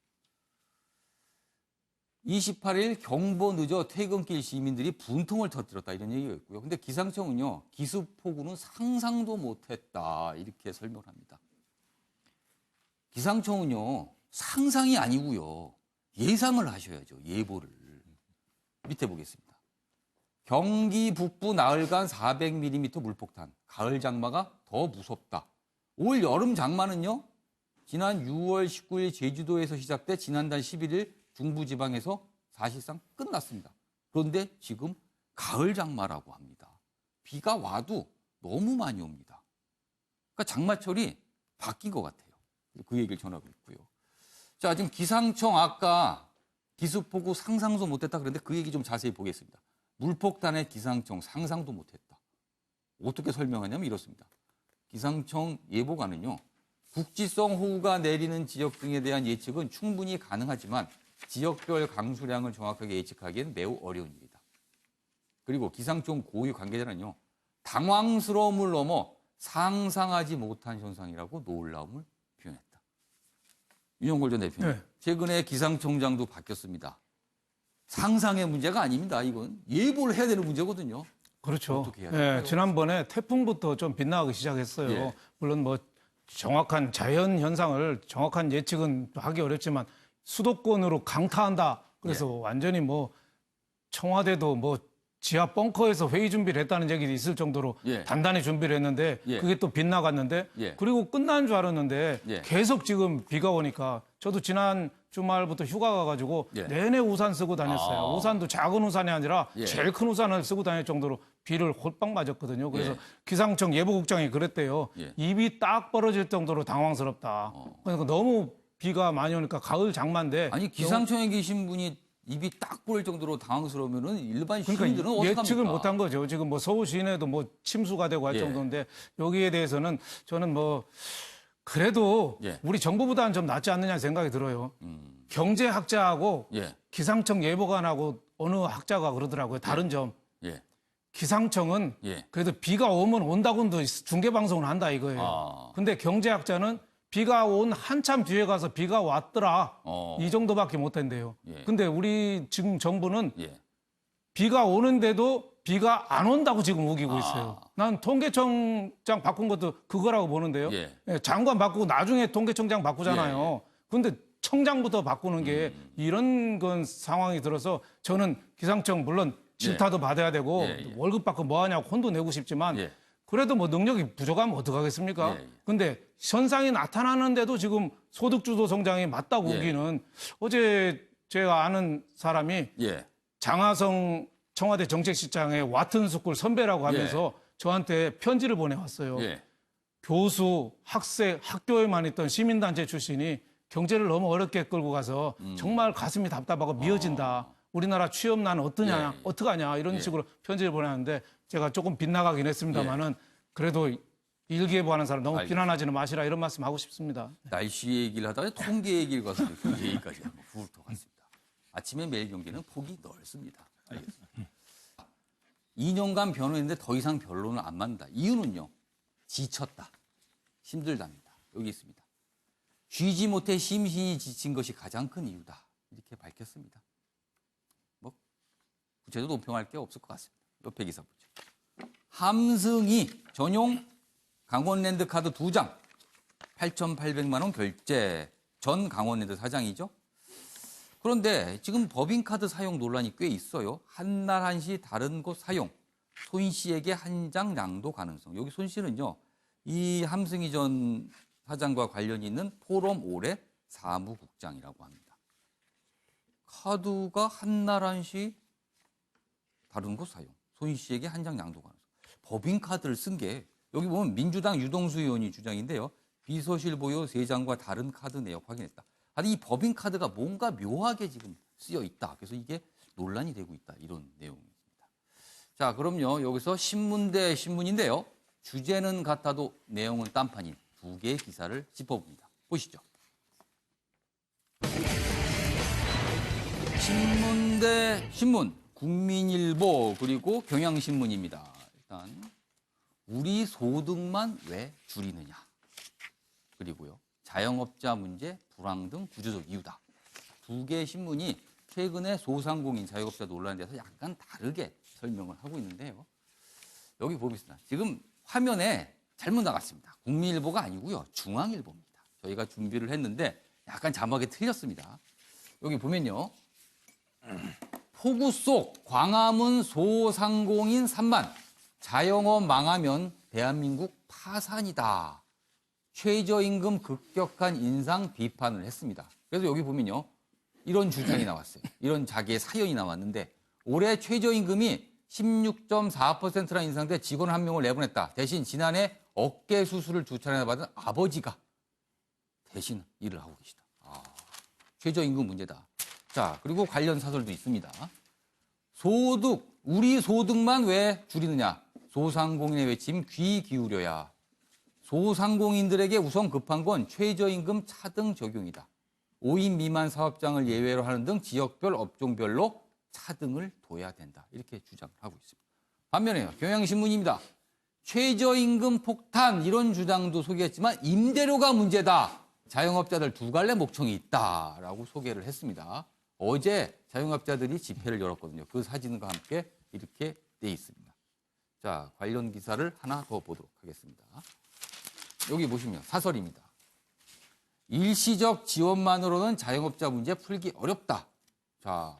28일 경보 늦어 퇴근길 시민들이 분통을 터뜨렸다 이런 얘기가 있고요. 근데 기상청은요. 기습폭우는 상상도 못했다 이렇게 설명을 합니다. 기상청은요. 상상이 아니고요. 예상을 하셔야죠. 예보를. 밑에 보겠습니다. 경기 북부 나흘간 400mm 물폭탄. 가을 장마가 더 무섭다. 올 여름 장마는요. 지난 6월 19일 제주도에서 시작돼 지난달 11일 중부지방에서 사실상 끝났습니다. 그런데 지금 가을 장마라고 합니다. 비가 와도 너무 많이 옵니다. 그러니까 장마철이 바뀐 것 같아요. 그 얘기를 전하고 있고요. 자, 지금 기상청 아까 기습폭우 상상도 못했다 그랬는데 그 얘기 좀 자세히 보겠습니다. 물폭탄의 기상청 상상도 못했다. 어떻게 설명하냐면 이렇습니다. 기상청 예보관은요. 국지성 호우가 내리는 지역 등에 대한 예측은 충분히 가능하지만 지역별 강수량을 정확하게 예측하기엔 매우 어려운 일이다. 그리고 기상청 고위 관계자는요. 당황스러움을 넘어 상상하지 못한 현상이라고 놀라움을 표현했다. 윤영골 전 대표님, 네. 최근에 기상청장도 바뀌었습니다. 상상의 문제가 아닙니다. 이건 예보를 해야 되는 문제거든요. 그렇죠. 예, 지난번에 태풍부터 좀 빗나가기 시작했어요. 예. 물론 뭐 정확한 자연 현상을 정확한 예측은 하기 어렵지만 수도권으로 강타한다. 그래서 완전히 뭐 청와대도 뭐 지하 벙커에서 회의 준비를 했다는 얘기도 있을 정도로 단단히 준비를 했는데 그게 또 빗나갔는데 그리고 끝난 줄 알았는데 계속 지금 비가 오니까 저도 지난 주말부터 휴가 가가지고 내내 우산 쓰고 다녔어요. 우산도 작은 우산이 아니라 제일 큰 우산을 쓰고 다닐 정도로 비를 홀빵 맞았거든요. 그래서 기상청 예보국장이 그랬대요. 입이 딱 벌어질 정도로 당황스럽다. 그러니까 너무 비가 많이 오니까 가을 장마인데. 아니 기상청에 계신 분이 입이 딱 보일 정도로 당황스러우면은 일반 시민들은 그러니까 어떡합니까? 예측을 못한 거죠. 지금 뭐 서울 시내도 뭐 침수가 되고 할 정도인데 여기에 대해서는 저는 뭐 그래도 우리 정부보다는 좀 낫지 않느냐 생각이 들어요. 경제학자하고 기상청 예보관하고 어느 학자가 그러더라고요. 다른 점. 기상청은 그래도 비가 오면 온다고는 중계방송을 한다 이거예요. 근데 경제학자는 비가 온 한참 뒤에 가서 비가 왔더라. 이 정도밖에 못 한대요. 근데 우리 지금 정부는 비가 오는데도 비가 안 온다고 지금 우기고 있어요. 난 통계청장 바꾼 것도 그거라고 보는데요. 장관 바꾸고 나중에 통계청장 바꾸잖아요. 근데 청장부터 바꾸는 게 이런 건 상황이 들어서 저는 기상청 물론 질타도 받아야 되고 월급 받고 뭐 하냐고 혼도 내고 싶지만 그래도 뭐 능력이 부족하면 어떡하겠습니까? 근데 현상이 나타나는데도 지금 소득주도 성장이 맞다고 우기는 어제 제가 아는 사람이 장하성 청와대 정책실장의 와튼스쿨 선배라고 하면서 저한테 편지를 보내왔어요. 교수, 학생, 학교에만 있던 시민단체 출신이 경제를 너무 어렵게 끌고 가서 정말 가슴이 답답하고 미어진다. 우리나라 취업난 어떠냐, 어떡하냐 이런 식으로 편지를 보내는데 제가 조금 빗나가긴 했습니다만은 그래도 일기예보하는 사람 너무 비난하지는 마시라 이런 말씀 하고 싶습니다. 날씨 얘기를 하다가 통계 얘기를 가서 경제 얘기까지 한번 훑어봤습니다. 아침에 매일 경기는 폭이 넓습니다. 알겠습니다. 2년간 변호했는데 더 이상 변론은 안 맞는다. 이유는요. 지쳤다. 힘들답니다. 여기 있습니다. 쉬지 못해 심신이 지친 것이 가장 큰 이유다. 이렇게 밝혔습니다. 뭐 구체적으로 논평할 게 없을 것 같습니다. 옆에 기사 보죠. 함승이 전용 강원랜드 카드 2장 8,800만 원 결제. 전 강원랜드 사장이죠. 그런데 지금 법인카드 사용 논란이 꽤 있어요. 한 날 한시 다른 곳 사용. 손 씨에게 한 장 양도 가능성. 여기 손 씨는요. 이 함승이 전 사장과 관련이 있는 포럼 올해 사무국장이라고 합니다. 카드가 한 날 한시 다른 곳 사용. 손 씨에게 한 장 양도 가능성. 법인카드를 쓴 게 여기 보면 민주당 유동수 의원이 주장인데요. 비서실 보유 3장과 다른 카드 내역 확인했다. 아니 이 법인카드가 뭔가 묘하게 지금 쓰여 있다. 그래서 이게 논란이 되고 있다. 이런 내용입니다. 자, 그럼요. 여기서 신문 대 신문인데요. 주제는 같아도 내용은 딴판인 두 개의 기사를 짚어봅니다. 보시죠. 신문 대 신문, 국민일보 그리고 경향신문입니다. 일단 우리 소득만 왜 줄이느냐. 그리고요. 자영업자 문제, 불황 등 구조적 이유다. 두 개의 신문이 최근에 소상공인 자영업자 논란에 대해서 약간 다르게 설명을 하고 있는데요. 여기 보겠습니다. 지금 화면에 잘못 나갔습니다. 국민일보가 아니고요. 중앙일보입니다. 저희가 준비를 했는데 약간 자막이 틀렸습니다. 여기 보면요. 폭우 속 광화문 소상공인 3만. 자영업 망하면 대한민국 파산이다. 최저임금 급격한 인상 비판을 했습니다. 그래서 여기 보면요. 이런 주장이 나왔어요. 이런 자기의 사연이 나왔는데 올해 최저임금이 16.4%나 인상돼 직원 한 명을 내보냈다. 대신 지난해 어깨 수술을 두 차례나 받은 아버지가 대신 일을 하고 계시다. 최저임금 문제다. 자, 그리고 관련 사설도 있습니다. 소득, 우리 소득만 왜 줄이느냐. 소상공인의 외침 귀 기울여야. 소상공인들에게 우선 급한 건 최저임금 차등 적용이다. 5인 미만 사업장을 예외로 하는 등 지역별, 업종별로 차등을 둬야 된다. 이렇게 주장을 하고 있습니다. 반면에요. 경향신문입니다. 최저임금 폭탄 이런 주장도 소개했지만 임대료가 문제다. 자영업자들 두 갈래 목청이 있다라고 소개를 했습니다. 어제 자영업자들이 집회를 열었거든요. 그 사진과 함께 이렇게 돼 있습니다. 자, 관련 기사를 하나 더 보도록 하겠습니다. 여기 보시면 사설입니다. 일시적 지원만으로는 자영업자 문제 풀기 어렵다. 자,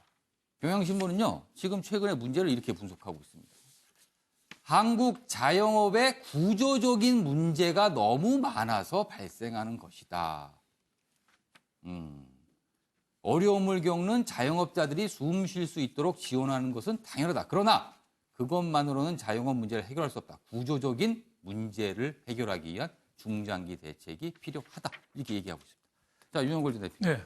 경향신문은요, 지금 최근에 문제를 이렇게 분석하고 있습니다. 한국 자영업의 구조적인 문제가 너무 많아서 발생하는 것이다. 어려움을 겪는 자영업자들이 숨 쉴 수 있도록 지원하는 것은 당연하다. 그러나 그것만으로는 자영업 문제를 해결할 수 없다. 구조적인 문제를 해결하기 위한 중장기 대책이 필요하다. 이렇게 얘기하고 있습니다. 자, 윤영걸 전 대표님. 네.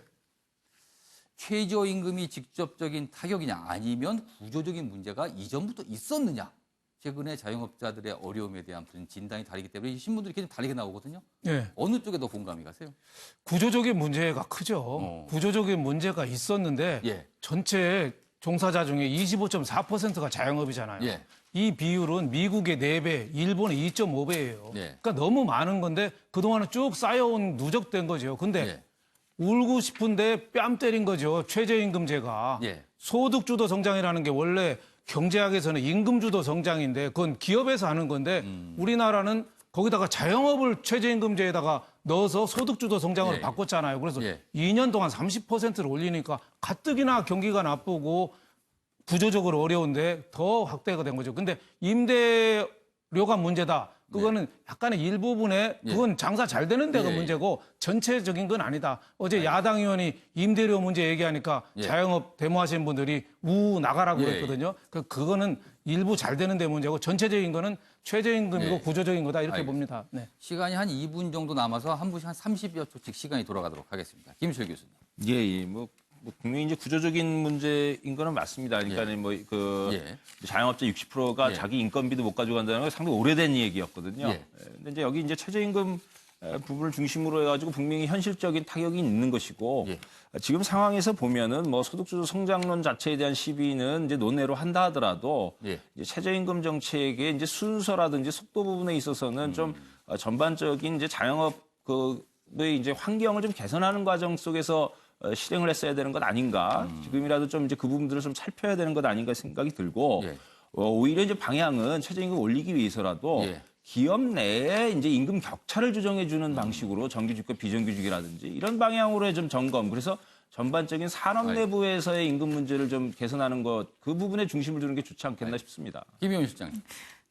최저임금이 직접적인 타격이냐 아니면 구조적인 문제가 이전부터 있었느냐. 최근에 자영업자들의 어려움에 대한 진단이 다르기 때문에 이 신문들이 계속 다르게 나오거든요. 네. 어느 쪽에 더 공감이 가세요? 구조적인 문제가 크죠. 구조적인 문제가 있었는데 예. 전체 종사자 중에 25.4%가 자영업이잖아요. 예. 이 비율은 미국의 4배, 일본의 2.5배예요. 예. 그러니까 너무 많은 건데 그동안은 쭉 쌓여온 누적된 거죠. 근데 예. 울고 싶은데 뺨 때린 거죠. 최저임금제가. 예. 소득주도 성장이라는 게 원래 경제학에서는 임금주도 성장인데 그건 기업에서 하는 건데 우리나라는 거기다가 자영업을 최저임금제에다가 넣어서 소득주도 성장으로 예. 바꿨잖아요. 그래서 예. 2년 동안 30%를 올리니까 가뜩이나 경기가 나쁘고 구조적으로 어려운데 더 확대가 된 거죠. 근데 임대료가 문제다. 그거는 약간의 일부분에 그건 장사 잘 되는 데가 문제고 전체적인 건 아니다. 어제 야당 의원이 임대료 문제 얘기하니까 자영업 데모하시는 분들이 나가라고 그랬거든요. 그거는 일부 잘 되는 데 문제고 전체적인 거는 최저임금이고 구조적인 거다 이렇게 봅니다. 네. 시간이 한 2분 정도 남아서 한 분씩 한 30여 초씩 시간이 돌아가도록 하겠습니다. 김실 교수님. 예. 분명히 이제 구조적인 문제인 거는 맞습니다. 그러니까 자영업자 60%가 자기 인건비도 못 가져간다는 건 상당히 오래된 얘기였거든요. 근데 이제 여기 이제 최저임금 부분을 중심으로 해가지고 분명히 현실적인 타격이 있는 것이고 지금 상황에서 보면은 소득주도 성장론 자체에 대한 시비는 이제 논외로 한다 하더라도 이제 최저임금 정책의 이제 순서라든지 속도 부분에 있어서는 좀 전반적인 이제 자영업 의 이제 환경을 좀 개선하는 과정 속에서 실행을 했어야 되는 것 아닌가. 지금이라도 좀 이제 그 부분들을 좀 살펴야 되는 것 아닌가 생각이 들고 오히려 이제 방향은 최저임금 올리기 위해서라도 기업 내에 이제 임금 격차를 조정해 주는 방식으로 정규직과 비정규직이라든지 이런 방향으로의 좀 점검. 그래서 전반적인 산업 내부에서의 임금 문제를 좀 개선하는 것, 그 부분에 중심을 두는 게 좋지 않겠나 싶습니다. 김희원 실장님.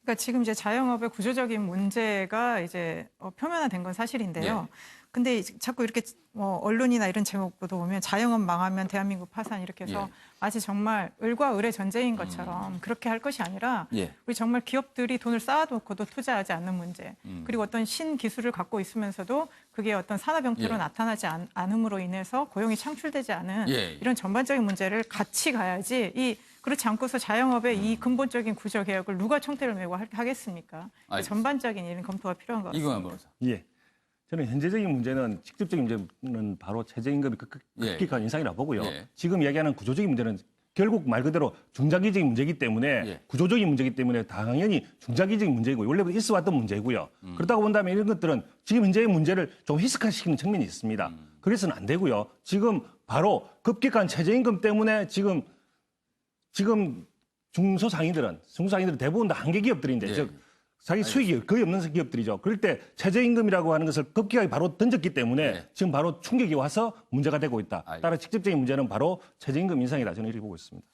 그러니까 지금 이제 자영업의 구조적인 문제가 이제 표면화된 건 사실인데요. 근데 자꾸 이렇게 언론이나 이런 제목 보면 자영업 망하면 대한민국 파산 이렇게 해서 마치 정말 을과 을의 전쟁인 것처럼 그렇게 할 것이 아니라 우리 정말 기업들이 돈을 쌓아놓고도 투자하지 않는 문제 그리고 어떤 신기술을 갖고 있으면서도 그게 어떤 산업 형태로 나타나지 않음으로 인해서 고용이 창출되지 않은 이런 전반적인 문제를 같이 가야지 그렇지 않고서 자영업의 이 근본적인 구조 개혁을 누가 총대를 메고 하겠습니까? 전반적인 이런 검토가 필요한 것 같습니다. 이거만 변호사. 예. 저는 현재적인 문제는 직접적인 문제는 바로 최저임금이 급격한 인상이라고 보고요. 지금 이야기하는 구조적인 문제는 결국 말 그대로 중장기적인 문제이기 때문에 구조적인 문제이기 때문에 당연히 중장기적인 문제이고 원래부터 있어 왔던 문제이고요. 그렇다고 본다면 이런 것들은 지금 현재의 문제를 좀 희석화시키는 측면이 있습니다. 그래서는 안 되고요. 지금 바로 급격한 최저임금 때문에 지금 중소상인들은 대부분 다 한계 기업들인데 즉 자기 수익이 거의 없는 기업들이죠. 그럴 때 최저임금이라고 하는 것을 급격하게 바로 던졌기 때문에 지금 바로 충격이 와서 문제가 되고 있다. 따라 직접적인 문제는 바로 최저임금 인상이다. 저는 이렇게 보고 있습니다.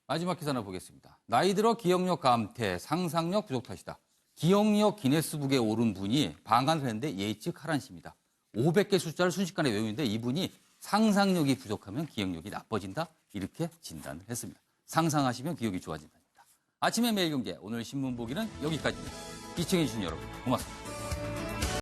마지막 기사 하나 보겠습니다. 나이 들어 기억력 감퇴, 상상력 부족 탓이다. 기억력 기네스북에 오른 분이 방한을 했는데 예측 하란 씨입니다. 500개 숫자를 순식간에 외우는데 이분이 상상력이 부족하면 기억력이 나빠진다. 이렇게 진단을 했습니다. 상상하시면 기억이 좋아진답니다. 아침의 매일 경제 오늘 신문 보기는 여기까지입니다. 시청해주신 여러분 고맙습니다.